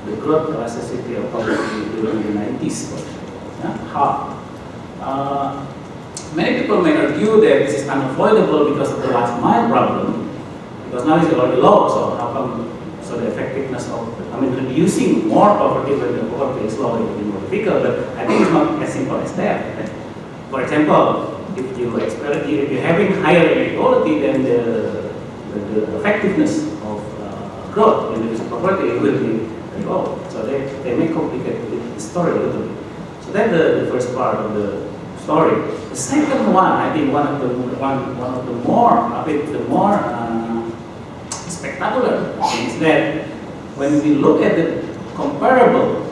the growth elasticity of poverty during the 90s. Half. Many people may argue that this is unavoidable because of the last mile problem, because now it's already low, so how come, so the effectiveness of, reducing more poverty when the poverty is low, it will be more difficult, but I think it's not as simple as that. Right? For example, if you're having higher inequality, then the effectiveness of growth in reducing poverty will be very low. So they may complicate the story a little bit. So that's the first part of the story. The second one, I think one of the more spectacular things that when we look at the comparable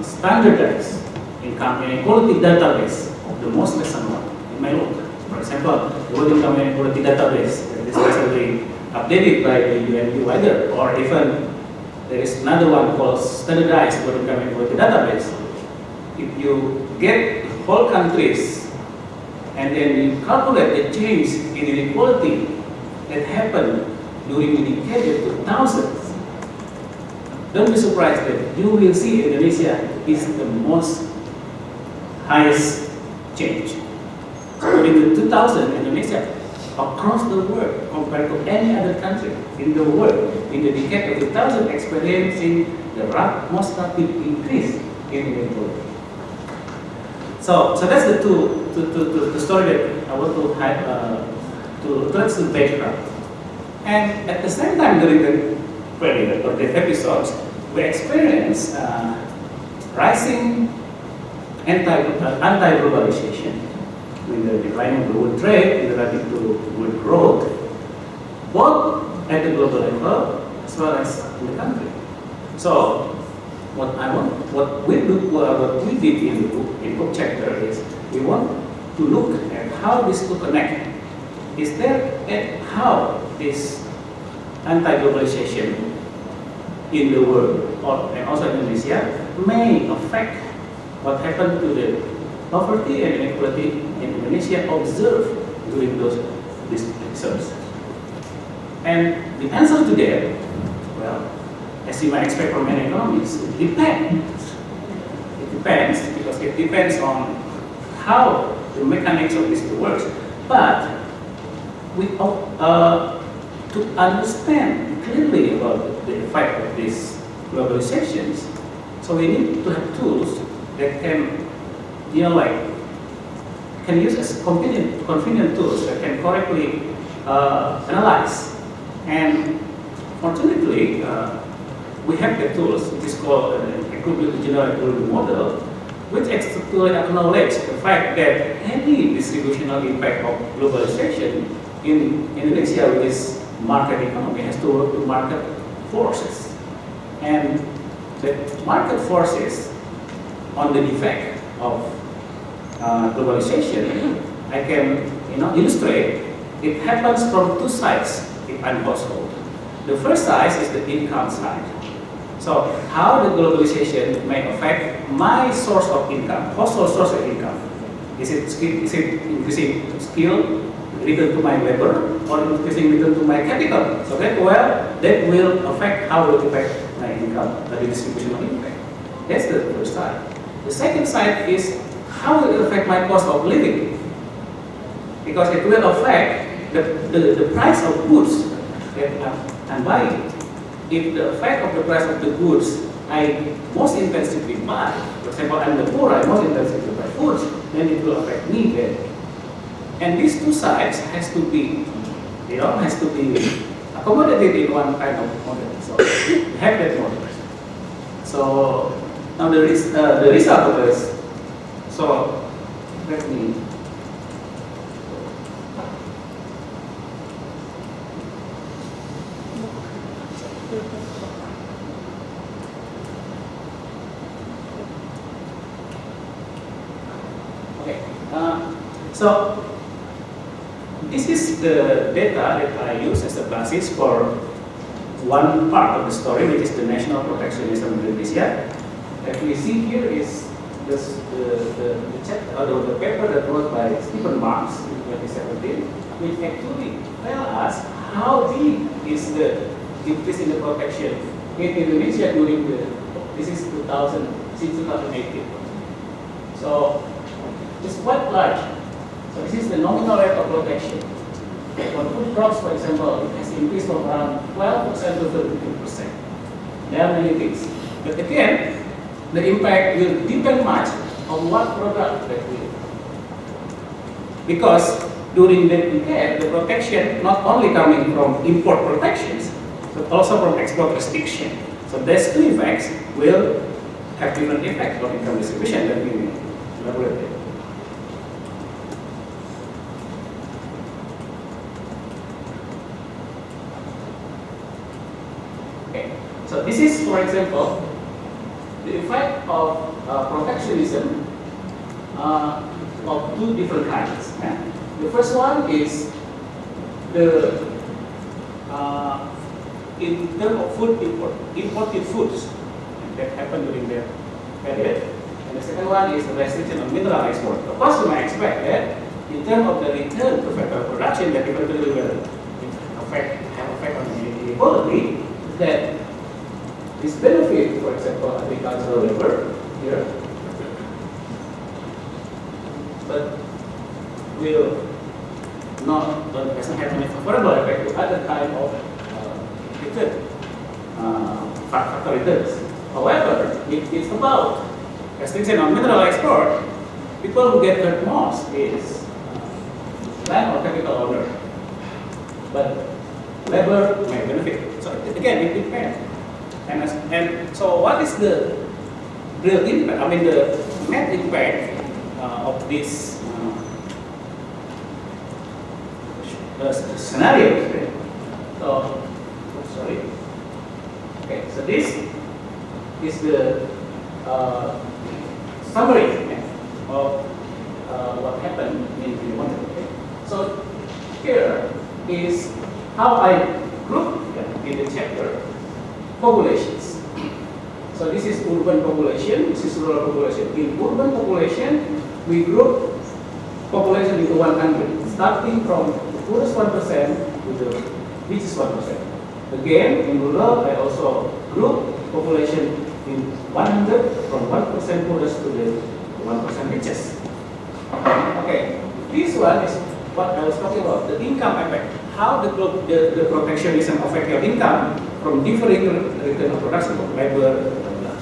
standardized income inequality database of the most recent one, you may look. For example, the World Income Inequality Database that is recently updated by the UN Divider, or even there is another one called Standardized World Income Inequality Database. If you get whole countries and then you calculate the change in inequality that happened during the decade of 2000s, don't be surprised that you will see Indonesia is the most highest change. During the 2000s, Indonesia across the world compared to any other country in the world in the decade of 2000 experiencing the most rapid increase in inequality. So that's the story that I want to touch the background. And at the same time, during the period of the episodes, we experience rising anti-globalization with the decline of the world trade relative to world growth, both at the global level as well as in the country. So what we did in the book chapter is we want to look at how these two connect. Is there at how this anti-globalization in the world and also in Indonesia may affect what happened to the poverty and inequality in Indonesia observed during those these services. And the answer to that, well, as you might expect from many economies, it depends. It depends because it depends on how the mechanics of this works. But to understand clearly about the effect of these globalizations, so we need to have tools that can, can use as convenient tools that can correctly analyze. And fortunately, we have the tools, which is called an general equilibrium model, which actually acknowledge the fact that any distributional impact of globalization in Indonesia, which is market economy, has to work with market forces. And the market forces on the effect of globalization, I can illustrate. It happens from two sides if I'm household. The first side is the income side. So how the globalization may affect my source of income, household source of income. Is it increasing skill return to my labor or increasing return to my capital? So that will affect how it will affect my income, the distribution of impact. That's the first side. The second side is how it will affect my cost of living. Because it will affect the price of goods that I'm buying. If the effect of the price of the goods I most intensively buy, for example, I'm the poor, I most intensively buy foods, then it will affect me then. And these two sides has to be accommodated in one kind of model. So we have that model. So now the result of this. So let me. Okay. So this is the data that I use as a basis for one part of the story, which is the national protectionism in Indonesia. That we see here is the chapter, or the paper that wrote by Stephen Marks in 2017, which actually tell us how deep is the increase in the protection in Indonesia during since 2018. So it's quite large. So this is the nominal rate of protection. For food crops, for example, it has increased from around 12% to 13%. There are many things. But again, the impact will depend much on what product that we have. Because during that decade, the protection not only coming from import protections, but also from export restriction. So these two effects will have different effects on income distribution that we elaborate. So this is, for example, the effect of protectionism of two different kinds. Yeah? The first one is the in terms of food imported foods that happened during that period. And the second one is the restriction of mineral export. Of course, you might expect that in terms of the return to factory production, that eventually will have effect on inequality, that this benefit, for example, agricultural labor here, but will doesn't have any favorable effect to other kind of return, factor returns. However, if it's about restriction on mineral export, people who get hurt most is land or capital owner, but labor may benefit. So again, it depends. And so what is the real impact, the net impact of this scenario? Okay? So, sorry. Okay, so this is the summary of what happened in Pembangunan. Okay? So here is how I group in the chapter populations. So this is urban population, this is rural population. In urban population, we group population into one country, starting from poorest 1% to the richest 1%. Again, in rural, I also group population in 100 from 1% poorest to the 1% richest. Okay, this one is what I was talking about, the income effect. How the protectionism affect your income from differing return of production of labor, blah, blah.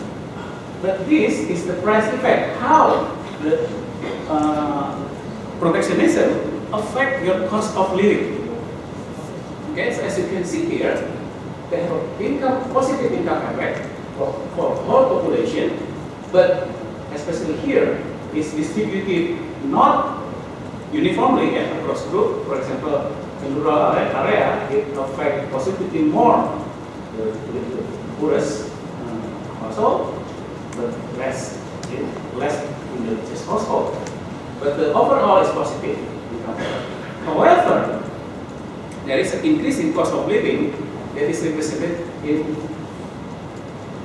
But this is the price effect. How the protectionism affect your cost of living. Okay, so as you can see here, they have positive income effect for whole population, but especially here is distributed not uniformly across group. For example, in rural area, it affects positively more the poorest household, but less in the richest household. But the overall is positive. However, there is an increase in cost of living that is represented in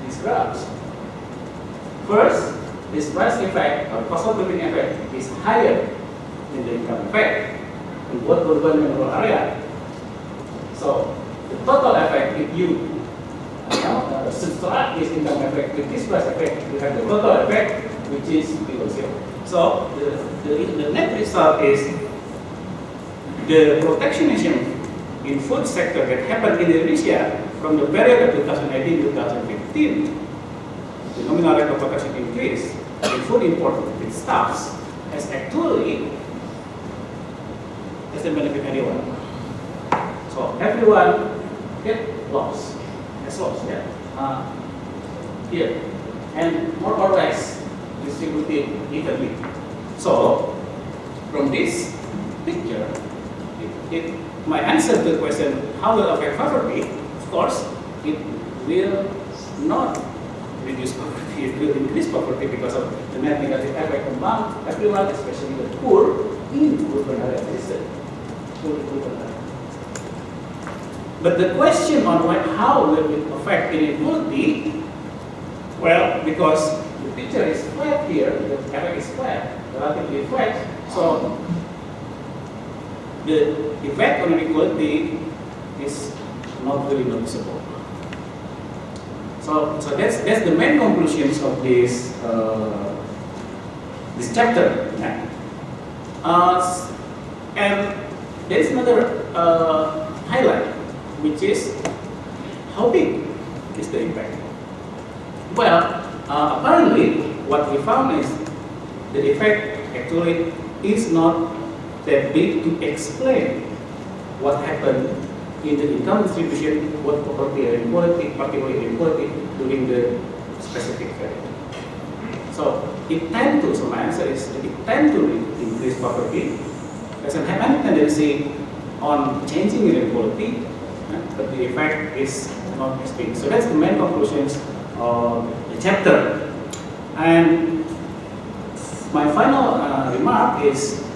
these graphs. First, this price effect or cost of living effect is higher than the income effect in both urban and rural area. So the total effect, if you subtract this income effect with this price effect, you have the total effect, which is equal to 0. So the net result is the protectionism in food sector that happened in Indonesia from the period of 2018-2015, the nominal rate of production increase in food import foodstuffs has actually doesn't benefit anyone. So everyone get lost, has lost, yeah. Here, and more or less distributed evenly. So from this picture, my answer to the question, how will it affect poverty? Of course, it will not reduce poverty, it will increase poverty because of the net negative effect among everyone, especially the poor in urban areas. But the question on how will it affect inequality, well, because the picture is flat here, the effect is flat, relatively flat, so the effect on inequality is not really noticeable. So that's the main conclusions of this this chapter. Yeah. And there is another highlight, which is how big is the impact. Well, apparently, what we found is the effect actually is not that big to explain what happened in the income distribution, both poverty and inequality, particularly inequality during the specific period. So it tend to, so my answer is it tend to increase poverty. Doesn't have any tendency on changing inequality, but the effect is not as big. So that's the main conclusions of the chapter. And my final remark is,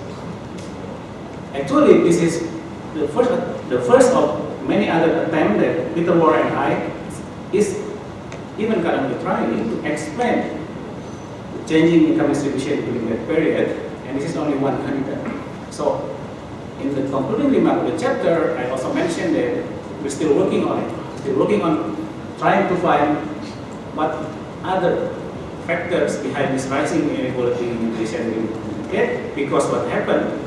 actually, this is the first of many other attempts that Peter Warren and I is even currently trying to explain the changing income distribution during that period, and this is only one candidate. So, in the concluding remark of the chapter, I also mentioned that we're still working on it. Still working on trying to find what other factors behind this rising inequality in Indonesia and because what happened.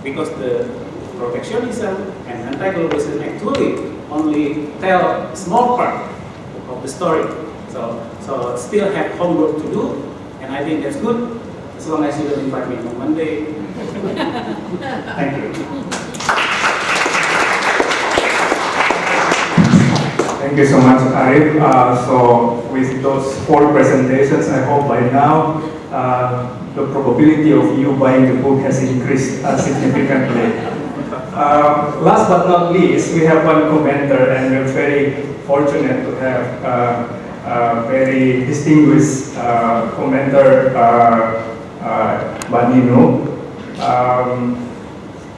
Because the protectionism and anti-globalization actually only tell a small part of the story. So still have homework to do, and I think that's good as long as you don't invite me on Monday. Thank you. Thank you so much, Arif. So with those 4 presentations, I hope by now the probability of you buying the book has increased significantly. Last but not least, we have one commenter, and we're very fortunate to have a very distinguished commenter, Mbak Nino.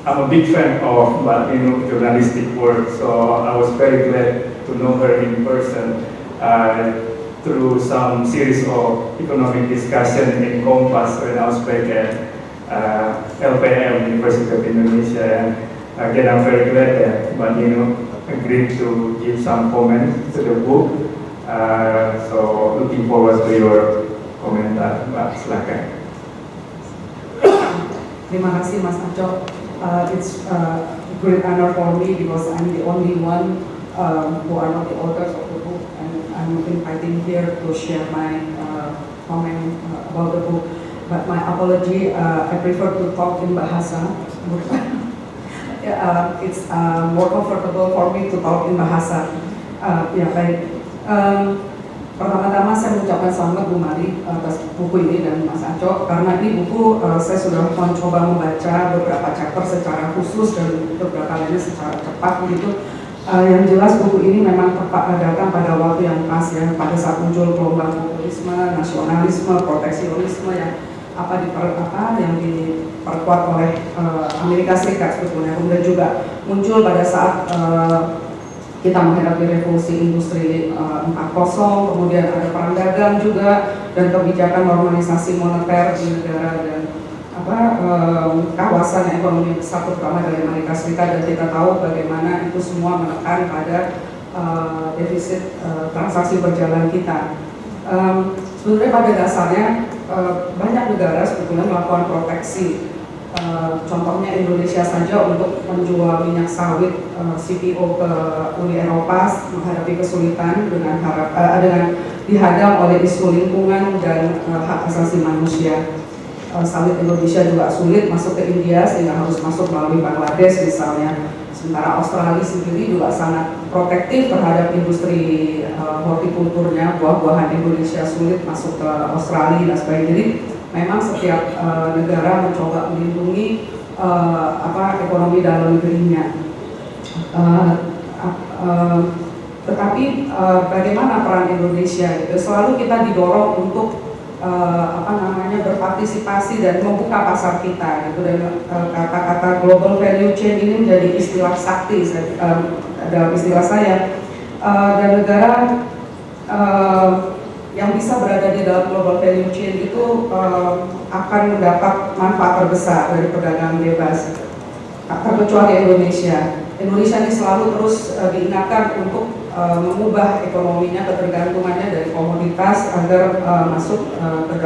I'm a big fan of Mbak Nino's journalistic work, so I was very glad to know her in person through some series of economic discussion in Kompas when I was back at LPM, University of Indonesia. Again, I'm very glad that Mbak Nino agreed to give some comments to the book. So looking forward to your komentar, Mbak. Silakan. Terima kasih Mas Aco. It's a great honor for me because I'm the only one who are not the authors of the book, and I'm inviting here to share my comment about the book. But my apology, I prefer to talk in bahasa. It's more comfortable for me to talk in bahasa. Ya baik. Pertama-tama saya mengucapkan selamat Bu Mari atas buku ini dan Mas Aco, karena ini buku saya sudah mencoba membaca beberapa chapter secara khusus dan beberapa lainnya secara cepat begitu. Yang jelas buku ini memang datang pada waktu yang pas ya, pada saat muncul gelombang populisme, nasionalisme, proteksionisme yang yang diperkuat oleh Amerika Serikat sebetulnya, kemudian juga muncul pada saat kita menghadapi revolusi industri 4.0, kemudian ada perang dagang juga, dan kebijakan normalisasi moneter di negara dan kawasan ekonomi besar terutama dari Amerika Serikat, dan kita tahu bagaimana itu semua menekan pada defisit transaksi berjalan kita. Sebenarnya pada dasarnya banyak negara sebetulnya melakukan proteksi. Contohnya Indonesia saja untuk menjual minyak sawit CPO ke Uni Eropa menghadapi kesulitan dengan dihadang oleh isu lingkungan dan hak asasi manusia. Sawit Indonesia juga sulit masuk ke India sehingga harus masuk melalui Bangladesh misalnya. Sementara Australia sendiri juga sangat protektif terhadap industri hortikulturnya, buah-buahan Indonesia sulit masuk ke Australia dan sebagainya. Jadi memang setiap negara mencoba melindungi ekonomi dalam negerinya. Tetapi bagaimana peran Indonesia? Gitu. Selalu kita didorong untuk berpartisipasi dan membuka pasar kita. Gitu. Dan kata-kata global value chain ini menjadi istilah sakti dalam istilah saya. Dan negara yang bisa berada di dalam global value chain itu akan mendapat manfaat terbesar dari perdagangan bebas, terkecuali Indonesia. Indonesia ini selalu terus diingatkan untuk mengubah ekonominya, ketergantungannya dari komoditas agar masuk ke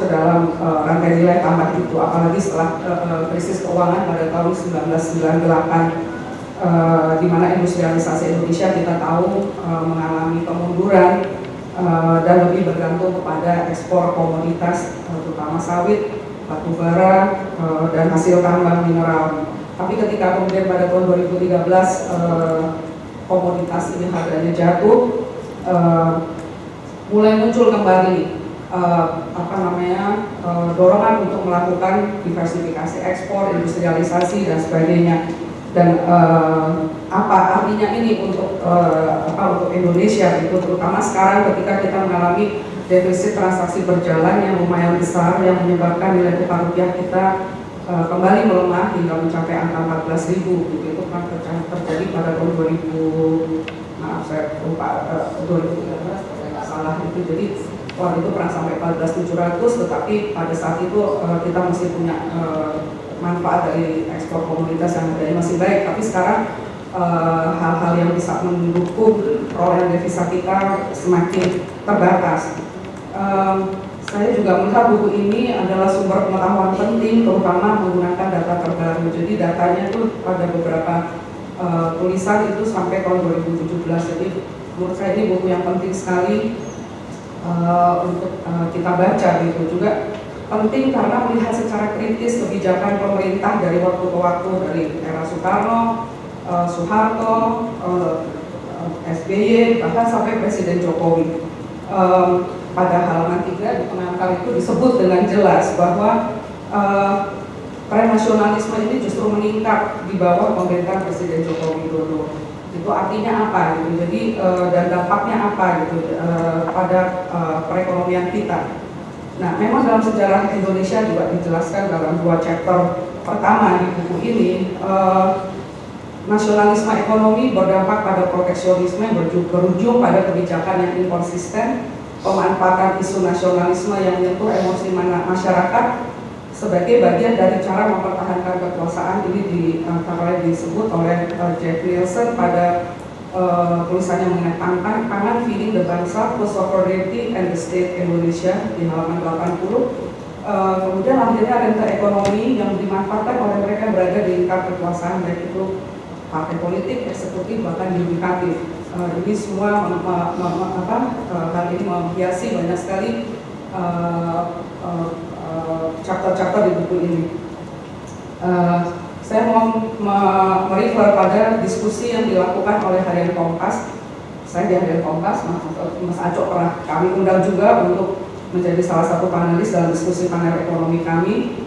dalam rantai nilai tambah itu, apalagi setelah krisis keuangan pada tahun 1998. Di mana industrialisasi Indonesia kita tahu mengalami kemunduran dan lebih bergantung kepada ekspor komoditas terutama sawit, batu bara, dan hasil tambang mineral. Tapi ketika kemudian pada tahun 2013 komoditas ini harganya jatuh, mulai muncul kembali dorongan untuk melakukan diversifikasi ekspor, industrialisasi dan sebagainya. Dan apa artinya ini untuk Indonesia itu, terutama sekarang ketika kita mengalami defisit transaksi berjalan yang lumayan besar yang menyebabkan nilai tukar rupiah kita kembali melemah hingga mencapai angka 14.000 gitu. Itu kan terjadi pada tahun 2013 saya nggak salah itu. Jadi waktu itu pernah sampai 14.700, tetapi pada saat itu kita masih punya manfaat dari ekspor komoditas yang harganya masih baik, tapi sekarang hal-hal yang bisa mendukung perolehan devisa kita semakin terbatas. Saya juga melihat buku ini adalah sumber pengetahuan penting, terutama menggunakan data terbaru. Jadi datanya itu pada beberapa tulisan itu sampai tahun 2017. Jadi menurut saya ini buku yang penting sekali untuk kita baca gitu. Juga penting karena melihat secara kritis kebijakan pemerintah dari waktu ke waktu, dari era Soekarno, Soeharto, SBY, bahkan sampai Presiden Jokowi. Pada halaman 3 di pengantar itu disebut dengan jelas bahwa pre-nasionalisme ini justru meningkat di bawah pemerintahan Presiden Joko Widodo. Itu artinya apa gitu? Jadi dan dampaknya apa gitu pada perekonomian kita. Nah, memang dalam sejarah Indonesia juga dijelaskan dalam 2 chapter pertama di buku ini, nasionalisme ekonomi berdampak pada proteksionisme berujung pada kebijakan yang inkonsisten, pemanfaatan isu nasionalisme yang menyentuh emosi masyarakat, sebagai bagian dari cara mempertahankan kekuasaan. Ini disebut oleh Jack Nielsen pada tulisannya mengenai pangan feeding the bangsa, post sovereignty and the state Indonesia di halaman 80. Kemudian akhirnya renta ekonomi yang dimanfaatkan oleh mereka yang berada di lingkar kekuasaan, baik itu partai politik, eksekutif, bahkan yudikatif. Ini semua hal ini menghiasi banyak sekali chapter-chapter di buku ini. Saya mau merefer pada diskusi yang dilakukan oleh Harian Kompas. Saya di Harian Kompas, Mas Aco pernah kami undang juga untuk menjadi salah satu panelis dalam diskusi panel ekonomi kami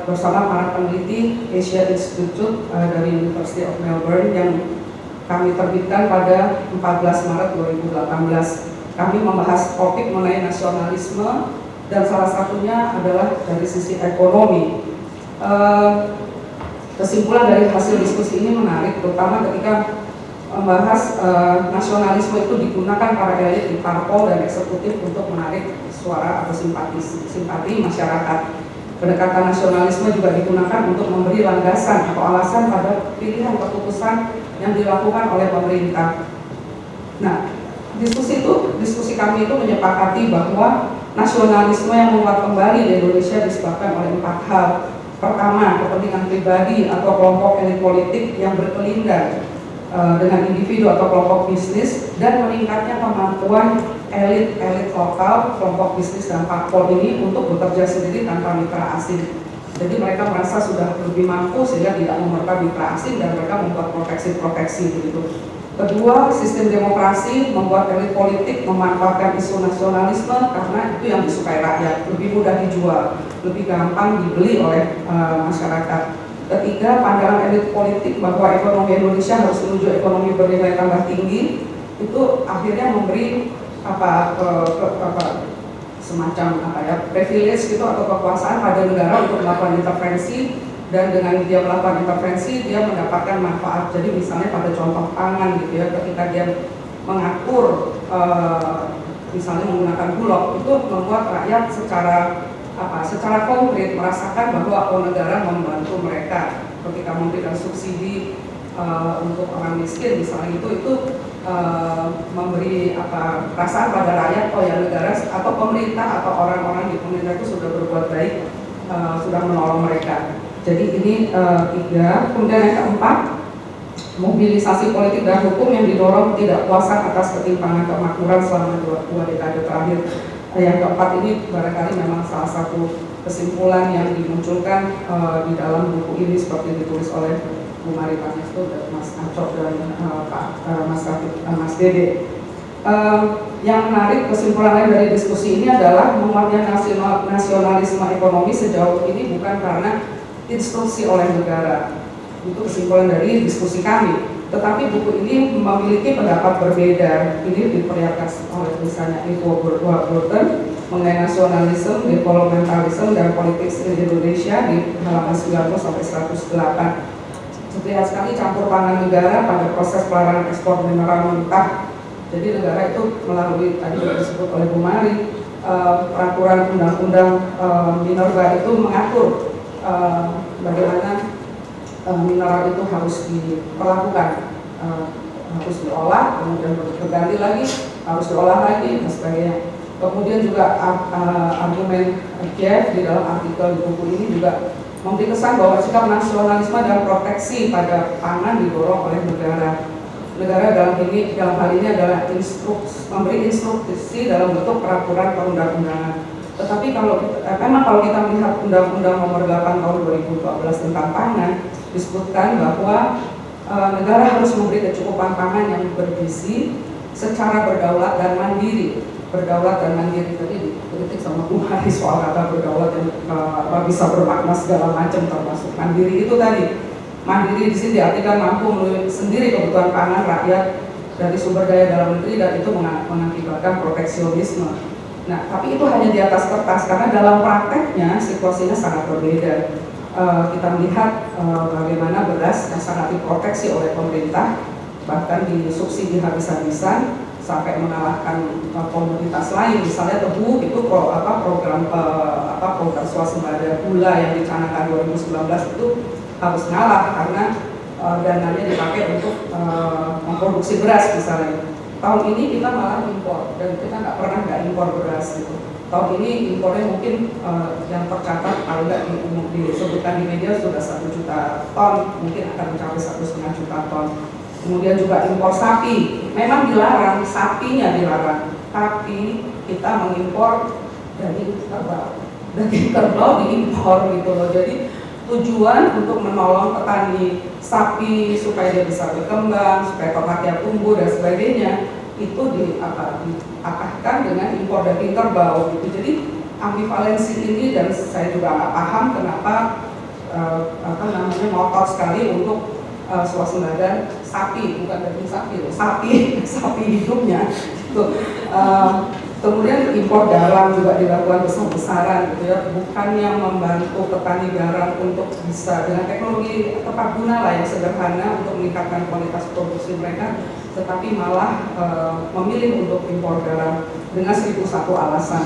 bersama para peneliti Asia Institute dari University of Melbourne yang kami terbitkan pada 14 Maret 2018. Kami membahas topik mengenai nasionalisme dan salah satunya adalah dari sisi ekonomi. Kesimpulan dari hasil diskusi ini menarik, terutama ketika membahas nasionalisme itu digunakan para elit di parpol dan eksekutif untuk menarik suara atau simpati masyarakat. Pendekatan nasionalisme juga digunakan untuk memberi landasan atau alasan pada pilihan keputusan yang dilakukan oleh pemerintah. Nah, diskusi kami itu menyepakati bahwa nasionalisme yang menguat kembali di Indonesia disebabkan oleh 4 hal. Pertama, kepentingan pribadi atau kelompok elit politik yang berkelindan dengan individu atau kelompok bisnis, dan meningkatnya kemampuan elit lokal, kelompok bisnis dan parpol ini untuk bekerja sendiri tanpa mitra asing. Jadi mereka merasa sudah lebih mampu sehingga tidak memerlukan mitra asing dan mereka membuat proteksi begitu. Kedua, sistem demokrasi membuat elit politik memanfaatkan isu nasionalisme karena itu yang disukai rakyat, lebih mudah dijual, lebih gampang dibeli oleh masyarakat. Ketiga, pandangan elit politik bahwa ekonomi Indonesia harus menuju ekonomi bernilai tambah tinggi, itu akhirnya memberi semacam privilege gitu atau kekuasaan pada negara untuk melakukan intervensi, dan dengan dia melakukan intervensi dia mendapatkan manfaat. Jadi misalnya pada contoh pangan gitu ya, ketika dia mengatur misalnya menggunakan bulog, itu membuat rakyat secara konkret merasakan bahwa negara membantu mereka ketika memberikan subsidi untuk orang miskin misalnya, itu memberi perasaan pada rakyat, oh ya negara atau pemerintah atau orang-orang di pemerintah itu sudah berbuat baik, sudah menolong mereka. Jadi ini 3. Kemudian yang keempat, mobilisasi politik dan hukum yang didorong tidak puasan atas ketimpangan kemakmuran selama 2 dekade terakhir. Yang keempat ini barangkali memang salah satu kesimpulan yang dimunculkan di dalam buku ini seperti ditulis oleh Bu Mari Panesto dan Mas Acok dan Mas Dede. Yang menarik kesimpulan lain dari diskusi ini adalah menguatnya nasionalisme ekonomi sejauh ini bukan karena instruksi oleh negara. Itu kesimpulan dari diskusi kami. Tetapi buku ini memiliki pendapat berbeda. Ini diperlihatkan oleh tulisannya Ivo Burton mengenai nasionalisme, developmentalism, dan politik di Indonesia di halaman 90 sampai 108. Terlihat sekali campur tangan negara pada proses pelarangan ekspor mineral mentah. Jadi negara itu melalui tadi sudah disebut oleh Bu Mari, peraturan undang-undang minerba itu mengatur bagaimana mineral itu harus diperlakukan, harus diolah, kemudian berganti lagi, harus diolah lagi, dan sebagainya. Kemudian juga argumen Jeff di dalam artikel di buku ini juga memberi kesan bahwa sikap nasionalisme dan proteksi pada pangan didorong oleh negara. Negara dalam hal ini adalah memberi instruksi dalam bentuk peraturan perundang-undangan. Tetapi memang kalau kita melihat Undang-Undang Nomor 8 Tahun 2012 tentang pangan, disebutkan bahwa negara harus memberi kecukupan pangan yang bergizi secara berdaulat dan mandiri. Berdaulat dan mandiri tadi dikritik sama Bu Hadi soal kata berdaulat yang bisa bermakna segala macam, termasuk mandiri itu tadi. Mandiri di sini diartikan mampu memenuhi sendiri kebutuhan pangan rakyat dari sumber daya dalam negeri, dan itu mengakibatkan proteksionisme. Nah, tapi itu hanya di atas kertas karena dalam prakteknya situasinya sangat berbeda. Kita melihat bagaimana beras yang sangat diproteksi oleh pemerintah, bahkan disubsidi habis-habisan, sampai mengalahkan komoditas lain, misalnya tebu itu program swasembada gula yang dicanangkan 2019 itu harus ngalah karena dananya dipakai untuk memproduksi beras misalnya. Tahun ini kita malah impor dan kita nggak pernah nggak impor beras gitu. Tahun ini impornya mungkin yang tercatat kalau nggak disebutkan di media sudah 1 juta ton, mungkin akan mencapai 1,5 juta ton. Kemudian juga impor sapi, memang dilarang, sapinya dilarang, tapi kita mengimpor daging kerbau diimpor gitu loh. Jadi tujuan untuk menolong petani sapi supaya dia bisa berkembang, supaya ternaknya tumbuh dan sebagainya, itu diakahkan dengan impor daging kerbau gitu. Jadi ambivalensi ini, dan saya juga nggak paham kenapa ngotot sekali untuk swasembada sapi, bukan daging sapi loh, sapi hidupnya gitu. Kemudian impor garam juga dilakukan besar-besaran gitu ya, bukannya membantu petani garam untuk bisa dengan teknologi tepat guna lah yang sederhana untuk meningkatkan kualitas produksi mereka, tetapi malah memilih untuk impor garam dengan 1001 alasan.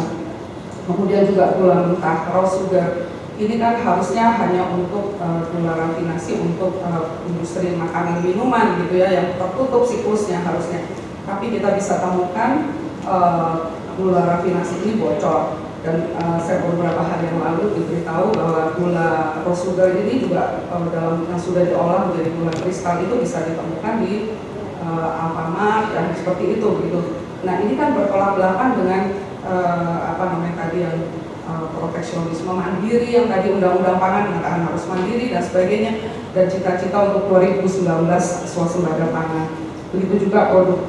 Kemudian juga gula mentah, raw sugar, ini kan harusnya hanya untuk gula rafinasi untuk industri makanan minuman gitu ya, yang tertutup siklusnya harusnya. Tapi kita bisa temukan gula rafinasi ini bocor, dan saya beberapa hari yang lalu diberitahu bahwa gula raw sugar ini juga dalam yang sudah diolah menjadi gula kristal itu bisa ditemukan di Alfamart dan seperti itu gitu. Nah ini kan bertolak belakang dengan tadi yang proteksionisme mandiri yang tadi undang-undang pangan mengatakan harus mandiri dan sebagainya, dan cita-cita untuk 2019 swasembada pangan. Begitu juga produk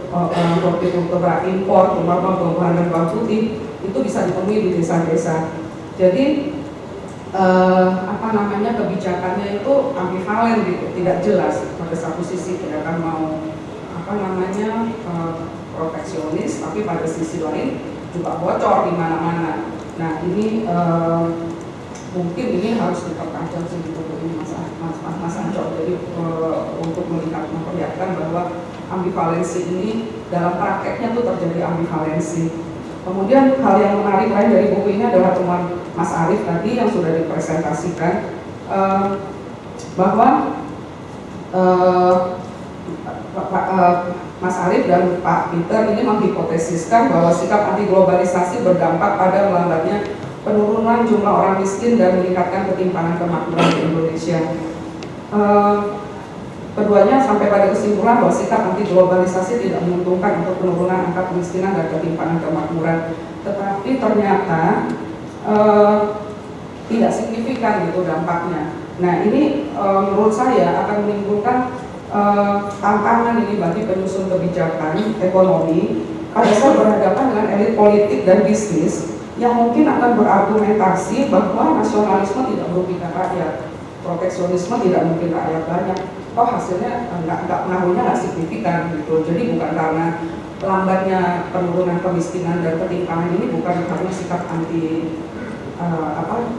hortikultura impor, terutama buah-buahan dan bawang putih, itu bisa ditemui di desa-desa. Jadi kebijakannya itu ambivalen gitu, tidak jelas. Pada satu sisi kita akan mau proteksionis, tapi pada sisi lain juga bocor di mana-mana. Nah ini mungkin ini harus dipertajam sedikit ini Mas Anco. Jadi untuk memperlihatkan bahwa ambivalensi ini dalam prakteknya tuh terjadi ambivalensi. Kemudian hal yang menarik lain dari buku ini adalah temuan Mas Arief tadi yang sudah dipresentasikan bahwa Mas Arief dan Pak Peter ini menghipotesiskan bahwa sikap anti globalisasi berdampak pada melambatnya penurunan jumlah orang miskin dan meningkatkan ketimpangan kemakmuran di Indonesia. Keduanya sampai pada kesimpulan bahwa sikap anti globalisasi tidak menguntungkan untuk penurunan angka kemiskinan dan ketimpangan kemakmuran. Tetapi ternyata tidak signifikan gitu dampaknya. Nah ini menurut saya akan menimbulkan tantangan ini bagi penyusun kebijakan ekonomi pada saat berhadapan dengan elit politik dan bisnis yang mungkin akan berargumentasi bahwa nasionalisme tidak merugikan rakyat, proteksionisme tidak mungkin rakyat banyak, toh hasilnya pengaruhnya nggak signifikan gitu. Jadi bukan karena lambatnya penurunan kemiskinan dan ketimpangan ini bukan karena sikap anti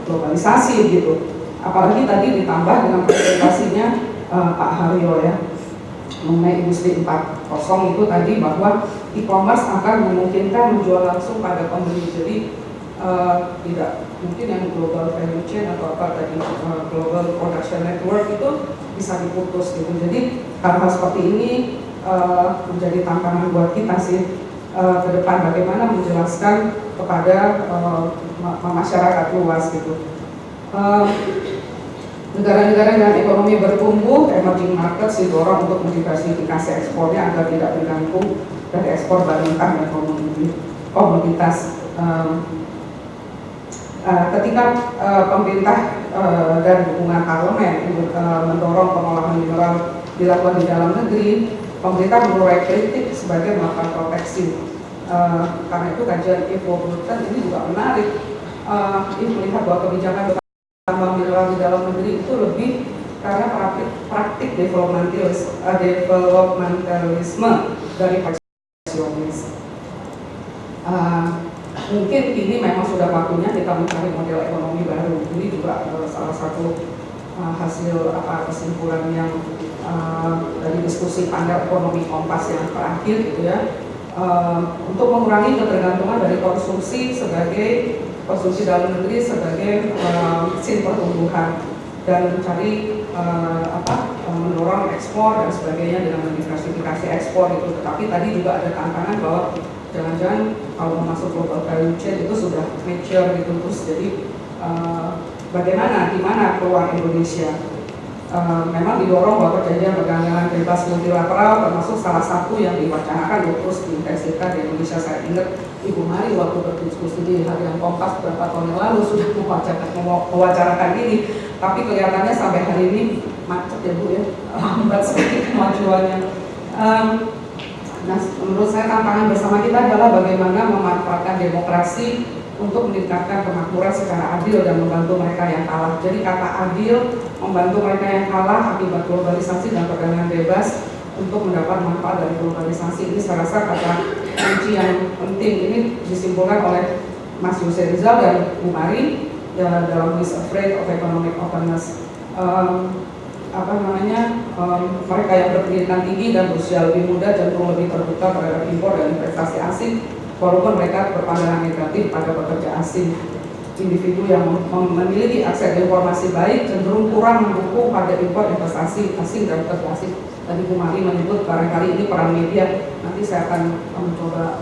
globalisasi gitu. Apalagi tadi ditambah dengan presentasinya Pak Haryo ya mengenai industri 4.0 itu tadi bahwa e-commerce akan memungkinkan menjual langsung pada pembeli. Jadi tidak mungkin yang global value chain atau global production network itu bisa diputus gitu. Jadi hal-hal seperti ini menjadi tantangan buat kita sih ke depan, bagaimana menjelaskan kepada masyarakat luas gitu. Negara-negara dengan ekonomi bertumbuh, emerging market didorong untuk mendiversifikasi ekspornya agar tidak bergantung dari ekspor barang mentah dan komoditas. Ketika pemerintah dan dukungan parlemen mendorong pengolahan mineral dilakukan di dalam negeri, pemerintah menuai kritik sebagai melakukan proteksi. Karena itu kajian Evolution ini juga menarik. Ini melihat bahwa kebijakan tambang mineral di dalam negeri itu lebih karena praktik developmentalisme dari proteksionis. Mungkin ini memang sudah waktunya kita mencari model ekonomi baru. Ini juga salah satu hasil kesimpulan yang dari diskusi panel ekonomi Kompas yang terakhir gitu ya. untuk mengurangi ketergantungan dari konsumsi dalam negeri sebagai mesin pertumbuhan dan mencari mendorong ekspor dan sebagainya dengan mendiversifikasi ekspor itu. Tetapi tadi juga ada tantangan bahwa jangan-jangan kalau masuk global value chain itu sudah mature gitu, terus jadi di mana peluang Indonesia? Memang didorong bahwa perjanjian perdagangan bebas multilateral termasuk salah satu yang diwacanakan terus diintensifkan di Indonesia. Saya ingat Ibu Mari waktu berdiskusi di Harian Kompas beberapa tahun yang lalu sudah mewacanakan ini, tapi kelihatannya sampai hari ini macet ya Bu ya, lambat sekali kemajuannya. Nah, menurut saya tantangan bersama kita adalah bagaimana memanfaatkan demokrasi untuk meningkatkan kemakmuran secara adil dan membantu mereka yang kalah. Jadi kata adil, membantu mereka yang kalah akibat globalisasi dan perdagangan bebas untuk mendapat manfaat dari globalisasi. Ini saya rasa kata kunci yang penting. Ini disimpulkan oleh Mas Yose Rizal dan Bu Mari ya, dalam Who is Afraid of Economic Openness. Mereka yang berpendidikan tinggi dan berusia lebih muda cenderung lebih terbuka terhadap impor dan investasi asing, walaupun mereka berpandangan negatif pada pekerja asing. Individu yang memiliki akses informasi baik cenderung kurang mendukung pada impor investasi asing dan pekerja asing. Tadi Bu Mari menyebut barangkali ini peran media. Nanti saya akan mencoba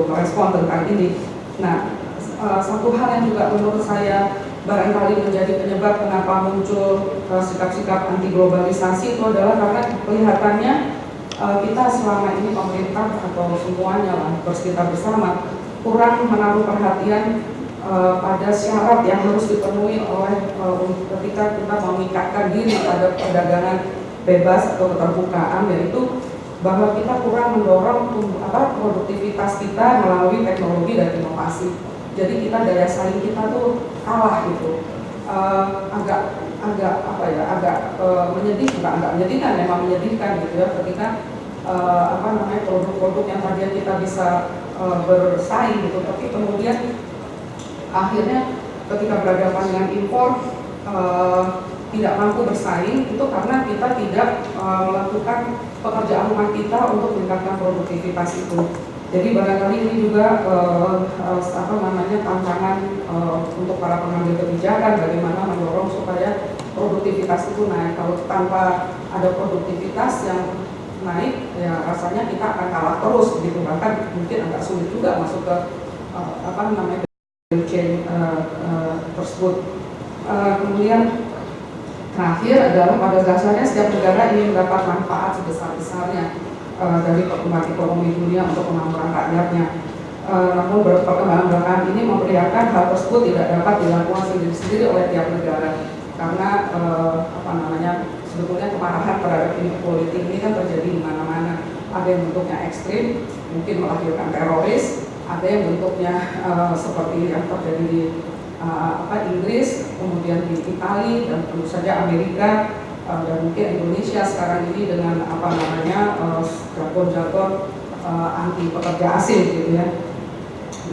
merespon tentang ini. Nah, satu hal yang juga menurut saya barangkali menjadi penyebab kenapa muncul sikap-sikap anti globalisasi itu adalah karena kelihatannya kita selama ini pemerintah atau semuanya lah bersekitar bersama kurang menaruh perhatian pada syarat yang harus dipenuhi oleh ketika kita mengikatkan diri pada perdagangan bebas atau keterbukaan, yaitu bahwa kita kurang mendorong produktivitas kita melalui teknologi dan inovasi. Jadi kita daya saing kita tuh kalah gitu, agak menyedihkan, agak menyedihkan, memang menyedihkan gitu ya, ketika produk-produk yang tadinya kita bisa bersaing gitu, tapi kemudian akhirnya ketika berhadapan dengan impor tidak mampu bersaing itu karena kita tidak melakukan pekerjaan rumah kita untuk meningkatkan produktivitas itu. Jadi barangkali ini juga tantangan untuk para pengambil kebijakan, bagaimana mendorong supaya produktivitas itu naik. Kalau tanpa ada produktivitas yang naik, ya rasanya kita akan kalah terus begitu, bahkan mungkin agak sulit juga masuk ke value chain tersebut. Kemudian terakhir adalah pada dasarnya setiap negara ingin mendapat manfaat sebesar-besarnya dari perkembangan ekonomi dunia untuk kemakmuran rakyatnya. Namun perkembangan belakangan ini memperlihatkan hal tersebut tidak dapat dilakukan sendiri-sendiri oleh tiap negara karena sebetulnya kemarahan terhadap inequality ini kan terjadi di mana-mana. Ada yang bentuknya ekstrim, mungkin melahirkan teroris, ada yang bentuknya seperti yang terjadi di Inggris, kemudian di Italia dan tentu saja Amerika. Dan mungkin Indonesia sekarang ini dengan jargon-jargon anti pekerja asing gitu ya.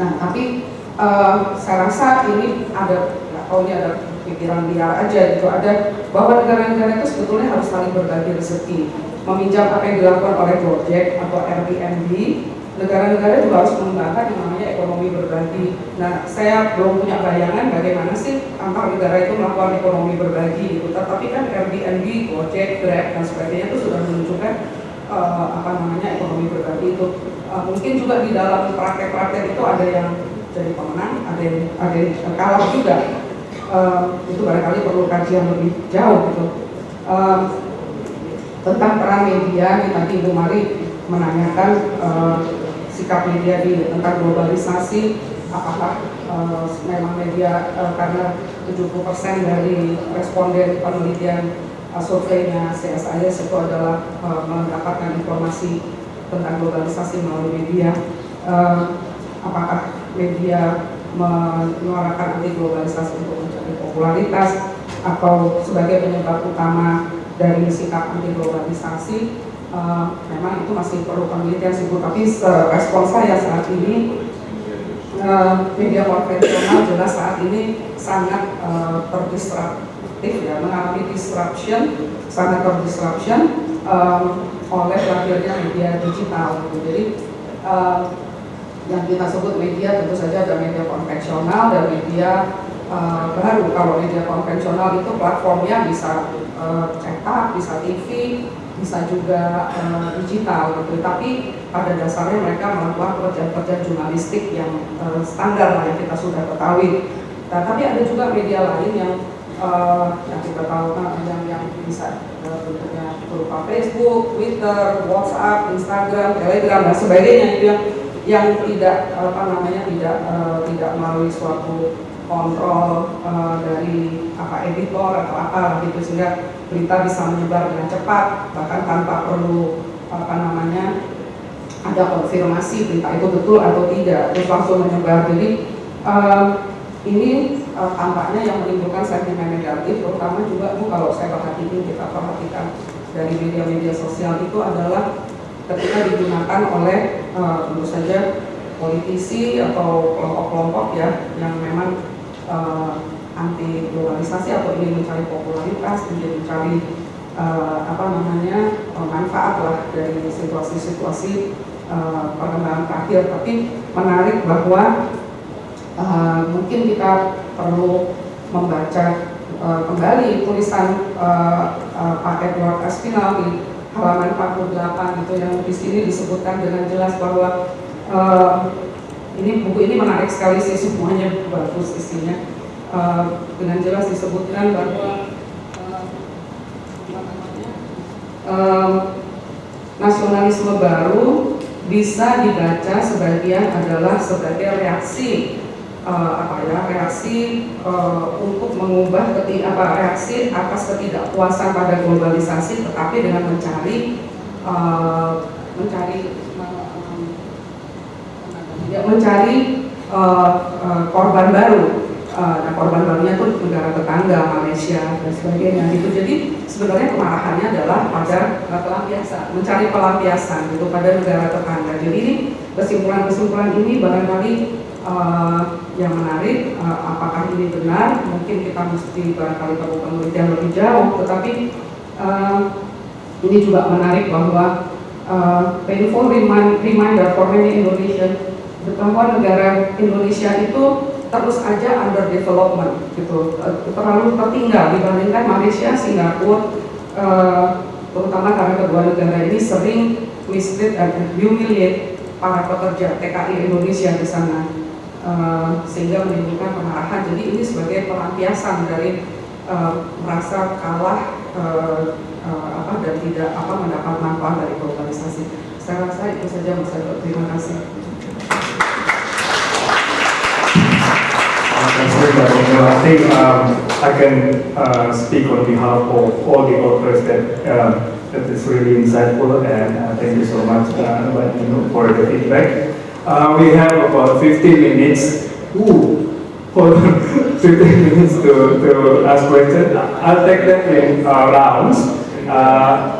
Nah, tapi saya rasa ini ada pikiran liar aja gitu, ada bahwa negara-negara itu sebetulnya harus saling berbagi rezeki, meminjam apa yang dilakukan oleh Gojek atau Airbnb. Negara-negara juga harus mengembangkan yang namanya ekonomi berbagi. Nah, saya belum punya bayangan bagaimana sih antar negara itu melakukan ekonomi berbagi gitu. Tapi kan Airbnb, Gojek, Grab dan sebagainya itu sudah menunjukkan ekonomi berbagi itu. Mungkin juga di dalam praktek-praktek itu ada yang jadi pemenang, ada yang kalah juga. Itu barangkali perlu kajian lebih jauh gitu. Tentang peran media, tadi Ibu Mari menanyakan sikap media tentang globalisasi, apakah memang media karena 70% dari responden penelitian surveinya CSIS itu adalah mendapatkan informasi tentang globalisasi melalui media, apakah media menyuarakan anti globalisasi untuk mencari popularitas atau sebagai penyebab utama dari sikap anti globalisasi. Memang itu masih perlu penelitian sih, tapi respon saya saat ini media konvensional jelas saat ini sangat terdisruptif ya, mengalami sangat terdisruption oleh lahirnya media digital gitu. Jadi yang kita sebut media, tentu saja ada media konvensional dan media baru. Kalau media konvensional itu platformnya bisa cetak, bisa TV, bisa juga digital gitu. Tapi pada dasarnya mereka melakukan pekerjaan-pekerjaan jurnalistik yang standar yang kita sudah ketahui. Nah, tapi ada juga media lain yang kita tahu yang bisa bentuknya berupa Facebook, Twitter, WhatsApp, Instagram, Telegram dan sebagainya, itu yang tidak tidak melalui suatu kontrol dari editor atau apa gitu, sehingga berita bisa menyebar dengan cepat bahkan tanpa perlu ada konfirmasi berita itu betul atau tidak, terus langsung menyebar. Jadi ini tampaknya yang menimbulkan sentimen negatif, terutama juga kalau saya perhatikan dari media-media sosial itu adalah ketika digunakan oleh tentu saja politisi atau kelompok-kelompok ya yang memang anti globalisasi atau ingin mencari popularitas, ingin mencari manfaat lah dari situasi-situasi perkembangan terakhir. Tapi menarik bahwa mungkin kita perlu membaca kembali tulisan Pak Edward Aspinall di halaman 48 itu, yang di sini disebutkan dengan jelas bahwa buku ini menarik sekali sih, semuanya bagus isinya. Dengan jelas disebutkan bahwa nasionalisme baru bisa dibaca sebagian adalah sebagai reaksi untuk mengubah reaksi atas ketidakpuasan pada globalisasi, tetapi dengan mencari korban baru. Nah, korban barunya itu negara tetangga, Malaysia dan sebagainya gitu. Jadi sebenarnya kemarahannya adalah pada pelampiasan, mencari pelampiasan gitu pada negara tetangga. Jadi ini kesimpulan-kesimpulan ini barangkali yang menarik. Apakah ini benar? Mungkin kita mesti barangkali perlu penelitian lebih jauh. Tetapi ini juga menarik bahwa painful reminder for many Indonesian bahwa negara Indonesia itu terus aja under development gitu, terlalu tertinggal dibandingkan Malaysia, Singapura, terutama karena kedua negara ini sering mistreat dan humiliate para pekerja TKI Indonesia di sana, sehingga menimbulkan kemarahan. Jadi ini sebagai pelampiasan dari merasa kalah dan tidak mendapat manfaat dari globalisasi. Saya rasa itu saja Mas Haryo. Terima kasih. I think I can speak on behalf of all the authors that is really insightful, and thank you so much for the feedback. We have about 15 minutes for 15 minutes to ask questions. I'll take them in rounds.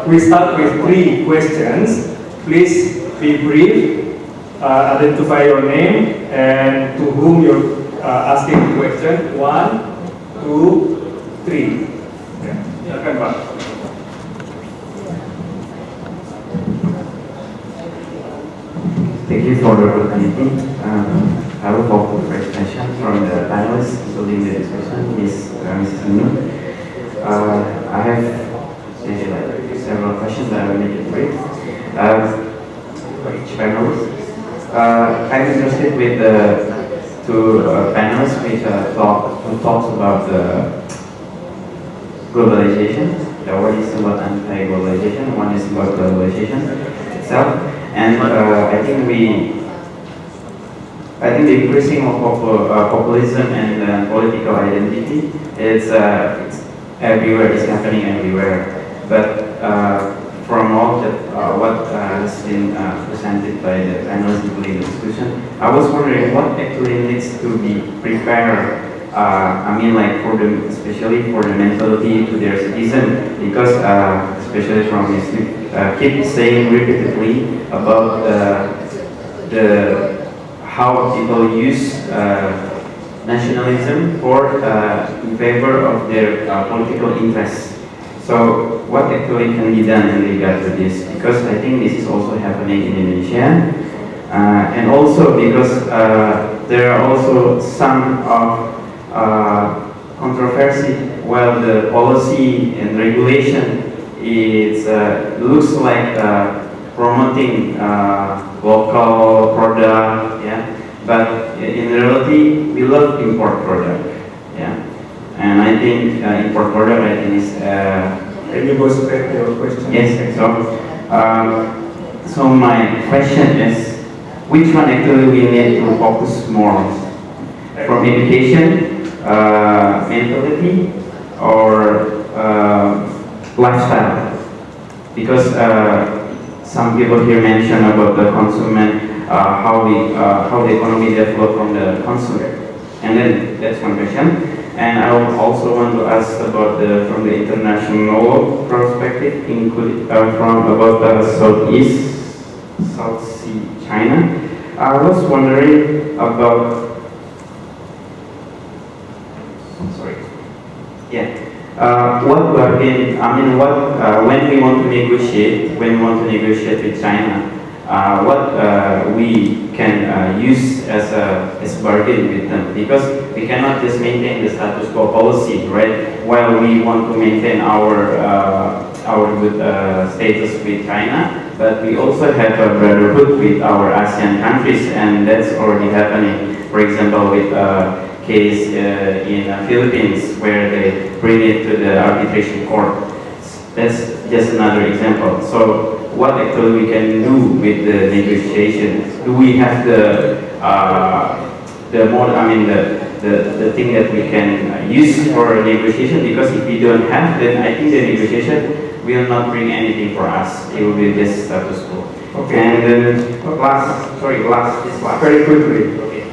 We start with 3 questions. Please be brief, identify your name and to whom you're asking the question. 1, 2, 3. Silakan Pak. Thank you for the opportunity. I will focus the first question from the panelists, including the discussion, Mrs. Nunu. I have several questions that I will make it brief. For each panelist, I'm interested with the 2 panelists which talks about the globalization. One is about anti-globalization, one is about globalization itself. And I think the increasing of populism and political identity is everywhere. It's happening everywhere. But from all that what has been presented by the panelists including the discussion, I was wondering what actually needs to be prepared. Especially for the mentality to their citizen, because especially from this, keep saying repeatedly about how people use nationalism in favor of their political interests. So what actually can be done in regard to this? Because I think this is also happening in Indonesia. And also because there are also some of controversy while the policy and regulation looks like promoting local product, yeah. But in reality, we love import product, yeah. And I think import product, I think is. Can you go straight to your question? Yes. So my question is, which one actually we need to focus more from education, mentality, or lifestyle? Because some people here mention about the consumer, how the economy develop from the consumer, and then that's one question. And I also want to ask about from the international perspective, including about the South Sea China. I was wondering about. I'm sorry. Yeah. What bargain? I mean, when we want to negotiate with China, what we can use as bargain with them, because we cannot just maintain the status quo policy, right? While we want to maintain our good status with China, but we also have a brotherhood with our ASEAN countries, and that's already happening. For example, with case in Philippines where they bring it to the arbitration court. That's just another example. So what actually we can do with the negotiation? Do we have the thing that we can use for negotiation? Because if we don't have, then I think the negotiation will not bring anything for us. It will be just status quo. Okay. And then last, very quickly. Okay.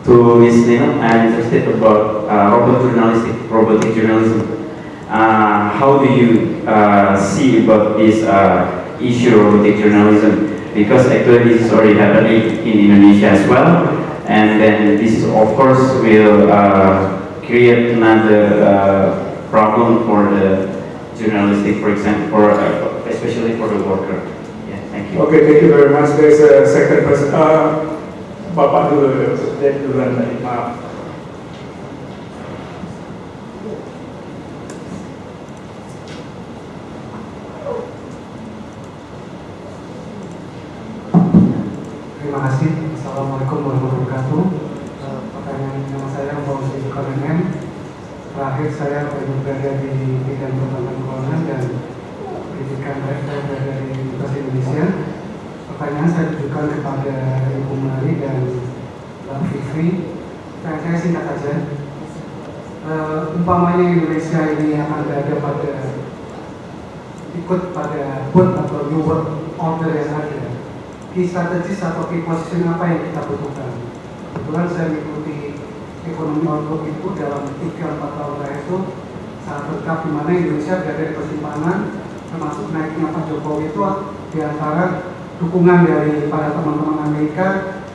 To Ms. Lino, I'm interested about robotic journalism. How do you see about this issue of robotic journalism? Because actually this is already happening in Indonesia as well, and then this is of course will create another problem for the journalistic, for example, especially for the worker. Yeah, thank you. Okay, thank you very much. There's a second person. Bapak duluan tadi, maaf. Terima kasih. Assalamualaikum warahmatullahi wabarakatuh. Pertanyaan nama saya Aswicahyono. Terakhir saya berada di bidang pertanian keuangan dan pendidikan saya berada di Universitas Indonesia. Pertanyaan saya tujukan kepada Ibu Mari dan Mbak Vivi. Pertanyaan saya singkat saja. Umpamanya Indonesia ini akan berada ikut pada boot atau new world order yang ada. Key strategis atau key position apa yang kita butuhkan? Kebetulan saya mengikuti ekonomi outlook itu dalam 3-4 tahun terakhir itu sangat lengkap, di mana Indonesia berada di persimpangan, termasuk naiknya Pak Jokowi itu di antara dukungan dari para teman-teman Amerika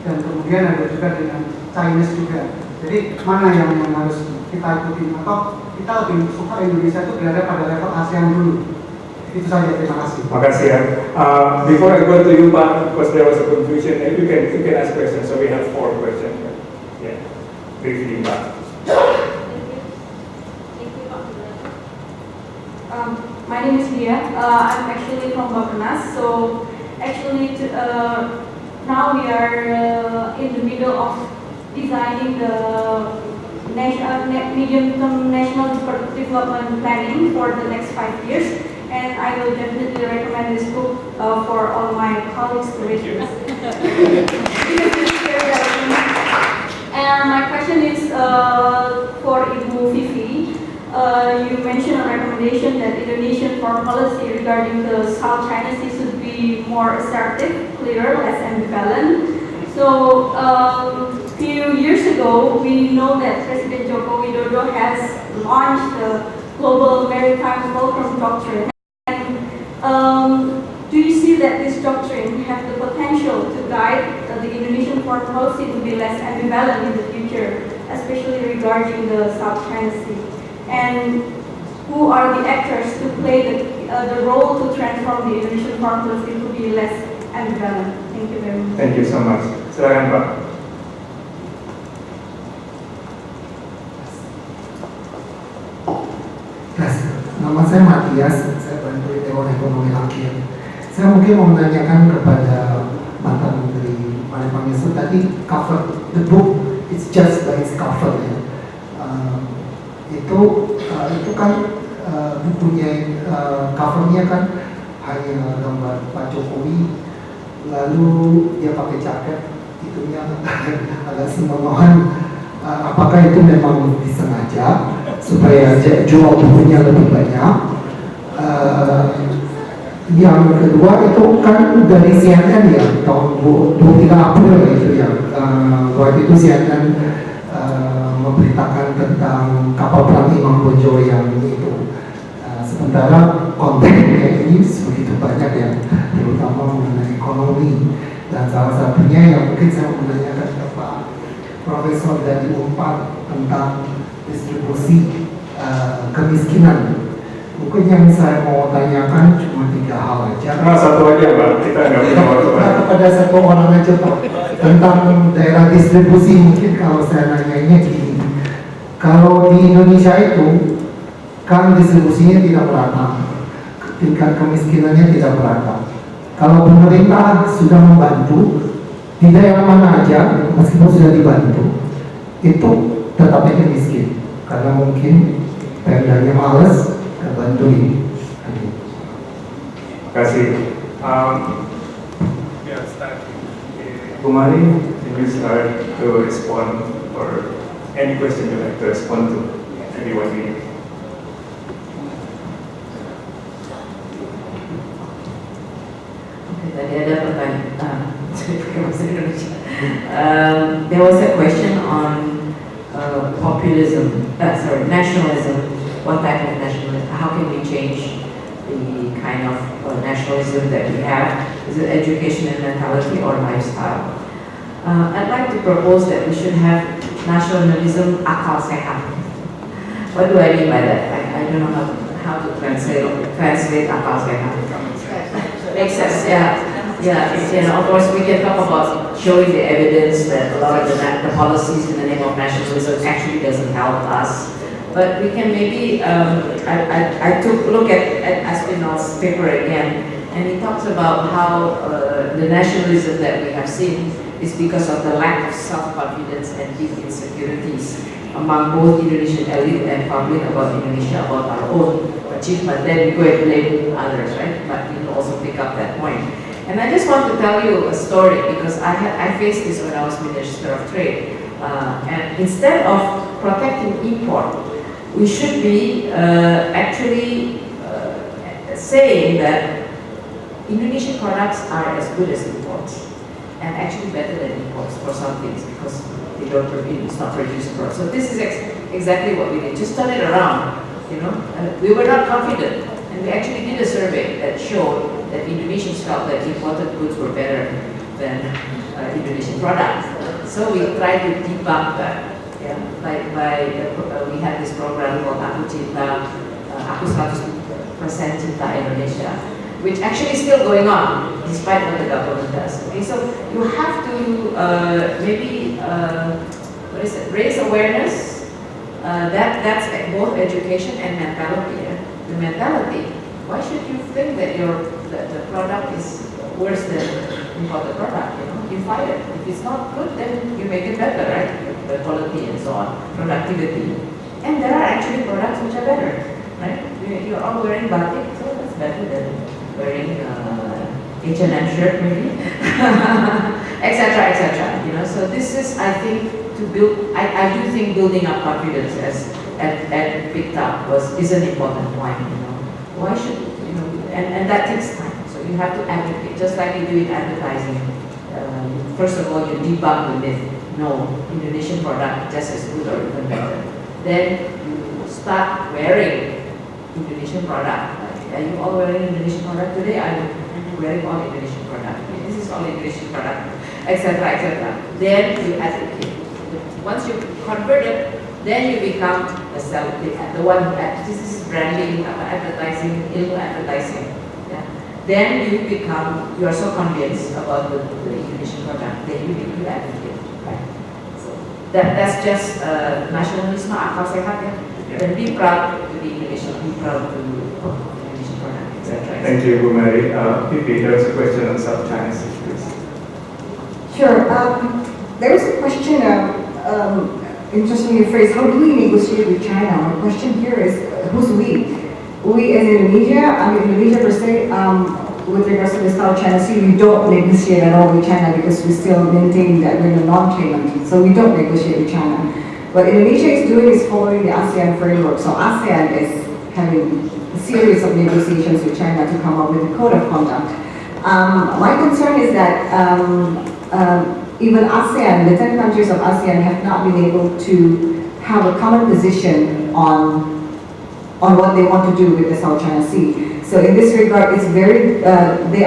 dan kemudian ada juga dengan Chinese juga. Jadi mana yang harus kita ikuti, atau kita lebih suka Indonesia itu berada pada level ASEAN dulu? Itu saja, terima kasih. Terima kasih ya. Before I go to you, Pak, because there was a confusion, you can ask questions. So we have 4 questions. Yeah, briefly, Pak. My name is Lia. I'm actually from Bappenas. So actually, now we are in the middle of designing the medium-term national development planning for the next 5 years. And I will definitely recommend this book for all my colleagues to read. And my question is for Ibu Vivi. You mentioned a recommendation that Indonesian foreign policy regarding the South China Sea should be more assertive, clearer, less ambivalent. So few years ago, we know that President Joko Widodo has launched the Global Maritime Fulcrum Doctrine. Do you see that this doctrine have the potential to guide the Indonesian foreign policy to be less ambivalent in the future, especially regarding the South China Sea? And who are the actors to play the role to transform the Indonesian farmers into be less ambivalent. Thank you very much. Thank you so much. Silakan Pak. Nama saya Matias, saya bantu Dewan Ekonomi Rakyat. Saya mungkin mau menanyakan kepada mantan Menteri Pembangunan tadi cover the book, it's just by its cover ya. Itu kan bukunya covernya kan hanya gambar Pak Jokowi, lalu dia pakai jaket, itunya agak sembronoan. Apakah itu memang disengaja supaya jual bukunya lebih banyak? Yang kedua itu kan dari CNN ya, tahun 23 April itu ya, waktu itu CNN memberitakan tentang kapal perang Imam Bonjol yang itu. Sementara kontennya ini begitu banyak ya, terutama mengenai ekonomi. Dan salah satunya yang mungkin saya menanyakan ke Pak Profesor dari Unpad tentang distribusi kemiskinan. Mungkin yang saya mau tanyakan cuma 3 hal aja. Satu aja Pak, kita nggak punya waktu. Kepada satu orang aja Pak, tentang daerah distribusi. Mungkin kalau saya nanyanya gini, kalau di Indonesia itu kan distribusinya tidak merata, tingkat kemiskinannya tidak merata. Kalau pemerintah sudah membantu di daerah mana aja, meskipun sudah dibantu, itu tetap aja miskin karena mungkin pemdanya males bantuin. Terima kasih. Bu Mari, can you start to respond or any question you like to respond to? Maybe 1 minute. Tadi ada pertanyaan. There was a question on populism, nationalism. What type of nationalism? How can we change the kind of nationalism that we have? Is it education and mentality or lifestyle? I'd like to propose that we should have nationalism akal sehat. What do I mean by that? I don't know how to translate akal sehat. Makes sense, yeah. Yeah, of course we can talk about showing the evidence that a lot of the policies in the name of nationalism actually doesn't help us. But we can maybe, I took a look at Aspinall's paper again, and he talks about how the nationalism that we have seen is because of the lack of self-confidence and deep insecurities among both Indonesian elite and public about Indonesia, about our own achievement. Then we go and blame others, right? But you also pick up that point. And I just want to tell you a story because I faced this when I was Minister of Trade. And instead of protecting import, we should be actually saying that Indonesian products are as good as imports and actually better than imports for some things because they don't it's not produced abroad. So this is exactly what we did. Just turn it around. We were not confident, and we actually did a survey that showed that Indonesians felt that imported goods were better than Indonesian products. So we tried to debunk that. Yeah, we had this program called Aku 100% Cinta Indonesia, which actually is still going on despite what the government does. Okay, so you have to maybe raise awareness. That's both education and mentality. Yeah? The mentality. Why should you think that the product is worse than imported product? You fight it. If it's not good, then you make it better, right? The quality and so on, productivity. And there are actually products which are better, right? You're all wearing batik, so that's better than wearing H&M shirt maybe, etc., etc. So this is, I think, to build. I do think building up confidence as at picked up is an important point. Why should and that takes time. So you have to advocate, just like you do in advertising. First of all, you debunk the myth. No, Indonesian product just as good or even better. Then you start wearing Indonesian product. Are you all wearing Indonesian product today? I'm wearing all Indonesian product. This is all Indonesian product, etc., etc. Then you advocate. Once you convert it, Then you become the one who this is branding, advertising, ilmu advertising. Yeah. Then you are so convinced about the Indonesian product, then you advocate. Right? So that's just nationalism, akal sehat ya. And be proud to be Indonesian, be proud to Indonesian product, etc. Thank you, Bu Mary. Pipi, there's a question on South China Sea, please. Sure. There was a question, interestingly phrased, how do we negotiate with China? My question here is, who's we? We as Indonesia, Indonesia per se, with regards to the South China Sea, we don't negotiate at all with China because we still maintain that we're in a non-claimant, so we don't negotiate with China. What Indonesia is doing is following the ASEAN framework. So ASEAN is having a series of negotiations with China to come up with a code of conduct. My concern is that even ASEAN, the 10 countries of ASEAN have not been able to have a common position on what they want to do with the South China Sea. So in this regard, it's very,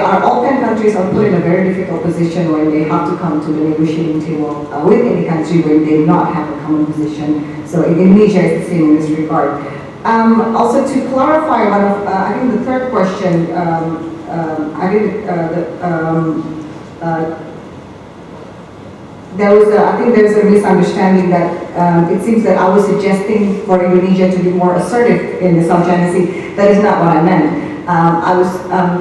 all 10 countries are put in a very difficult position when they have to come to the negotiating table with any country when they do not have a common position. So Indonesia is the same in this regard. Also to clarify one of, I think the third question, I think there's a misunderstanding that it seems that I was suggesting for Indonesia to be more assertive in the South China Sea. That is not what I meant. I was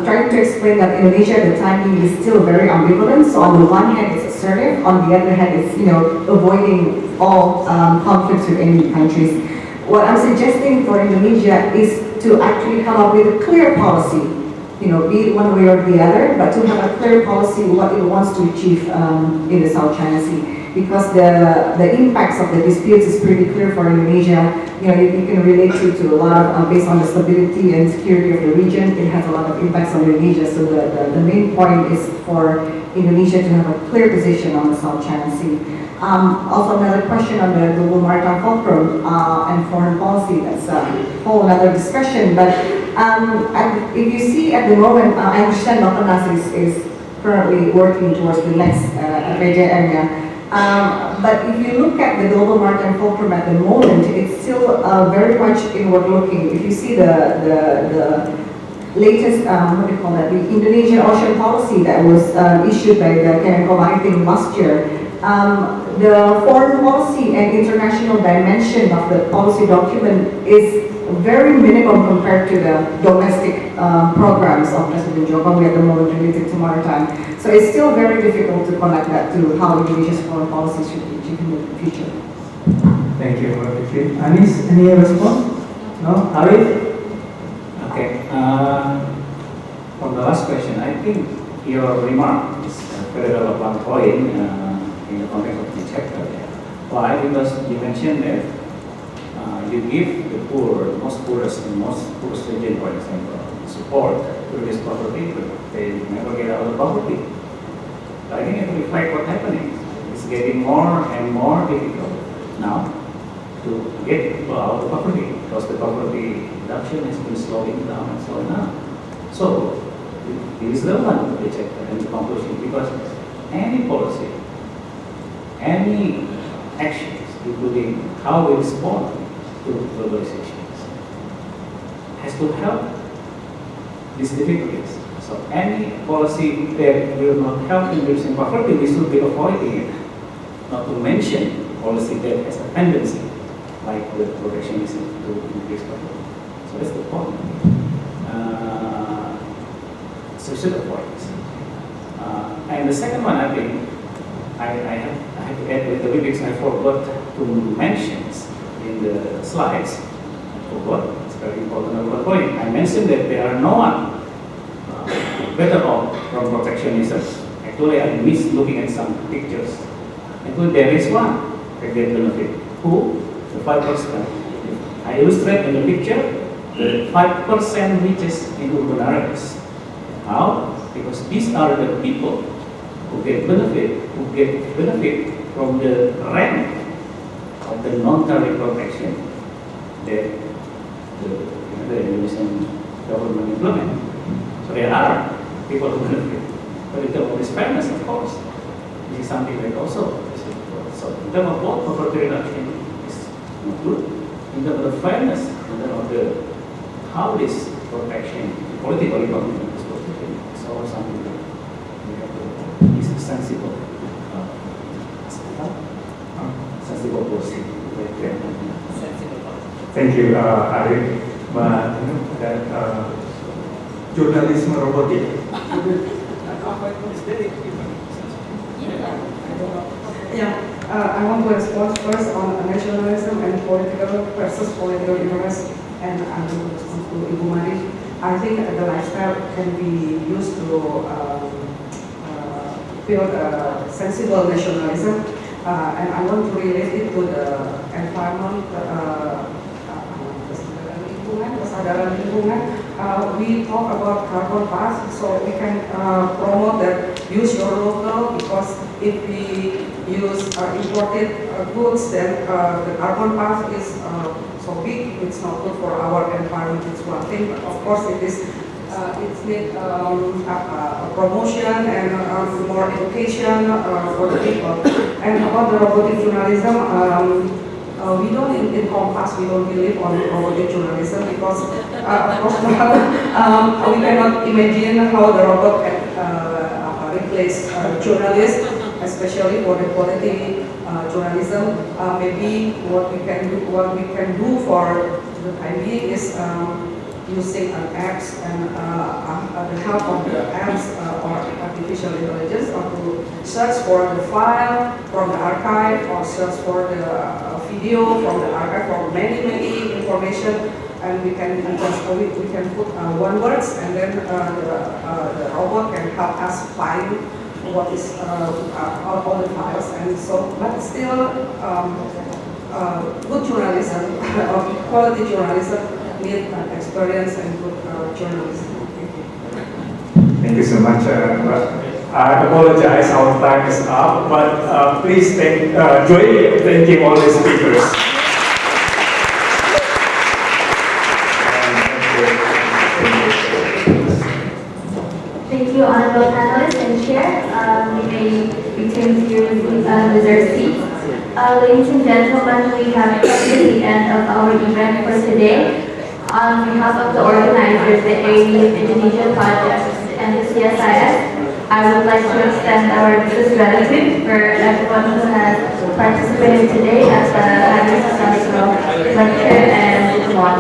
trying to explain that Indonesia at the time being is still very ambivalent. So on the one hand, it's assertive. On the other hand, it's avoiding all conflicts with any countries. What I'm suggesting for Indonesia is to actually come up with a clear policy, be it one way or the other, but to have a clear policy what it wants to achieve in the South China Sea. Because the impacts of the disputes is pretty clear for Indonesia. You can relate to a lot of, based on the stability and security of the region, it has a lot of impacts on Indonesia. So the main point is for Indonesia to have a clear position on the South China Sea. Also another question on the global maritime fulcrum and foreign policy, that's a whole other discussion. But if you see at the moment, I understand Bapenas is currently working towards the next FKP. But if you look at the global maritime fulcrum at the moment, it's still very much inward looking. If you see the latest, the Indonesian ocean policy that was issued by the Kemenkominfo, I think last year, the foreign policy and international dimension of the policy document is very minimum compared to the domestic programs of President Jokowi at the moment related to maritime. So it's still very difficult to connect that to how Indonesia's foreign policy should be achieved in the future. Thank you, Vicky. Anis, any response? No? Arif? Okay. For the last question, I think your remark is a very relevant point in the context of the chapter. Why? Because you mentioned that you give the poor, the most poorest region, for example, support to reduce poverty, but they never get out of poverty. I think it reflects what's happening. It's getting more and more difficult now to get people out of poverty because the poverty reduction has been slowing down and slowing down. So it is relevant to the chapter and the conclusion because any policy, any actions, including how we respond to globalization, has to help these difficulties. So any policy that will not help in reducing poverty, we should be avoiding it. Not to mention policy that has a tendency, like the protectionism, to increase poverty. So that's the point. So we should avoid this. And the second one, I think, I have to add with the lyrics I forgot to mention in the slides. I forgot. It's very important point. I mentioned that there are no one better off from protectionism. Actually, I missed looking at some pictures. Actually, there is one that get benefit. Who? The 5%. I illustrate in the picture the 5% richest in urban areas. How? Because these are the people who get benefit from the rent of the non-tariff protection that the Indonesian government implement. So there are people who benefit. But in terms of this fairness, of course, this is something that also is important. So in terms of what poverty reduction is not good. In terms of the fairness, in terms of the how this protection, political economy is protected, it's always something that we have to be sensible, sensible policy. Thank you, Ari. But that journalism robotic. I want to respond first on nationalism and political versus political interest, and I will respond to Ibu Mari. I think the lifestyle can be used to build a sensible nationalism, and I want to relate it to the environment, kesadaran lingkungan. We talk about carbon pass, so we can promote that use your local, because if we use imported goods, then the carbon pass is so big, it's not good for our environment. It's one thing, but of course it is it needs promotion and more education for the people. And about the robotic journalism, we don't encompass, we don't believe on robotic journalism, because of course we cannot imagine how the robot can replace journalists, especially for the quality journalism. Maybe what we can do for the time being is using apps and the help of the apps or artificial intelligence, or to search for the file from the archive, or search for the video from the archive, for many information, and we can put one words, and then the robot can help us find what is all the files. And so, but still good journalism or quality journalism need experience and good journalism. Thank you so much. I apologize, our time is up, but please join thanking all the speakers. Thank you, honorable panelists and chair. We may return to your reserved seats. Ladies and gentlemen, we have come to the end of our event for today. On behalf of the organizers, the AE Indonesian Project, and the CSIS, I would like to extend our deepest gratitude for everyone who has participated today at the Hadi Soesastro Lecture and one.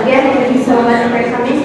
Again, thank you so much for coming.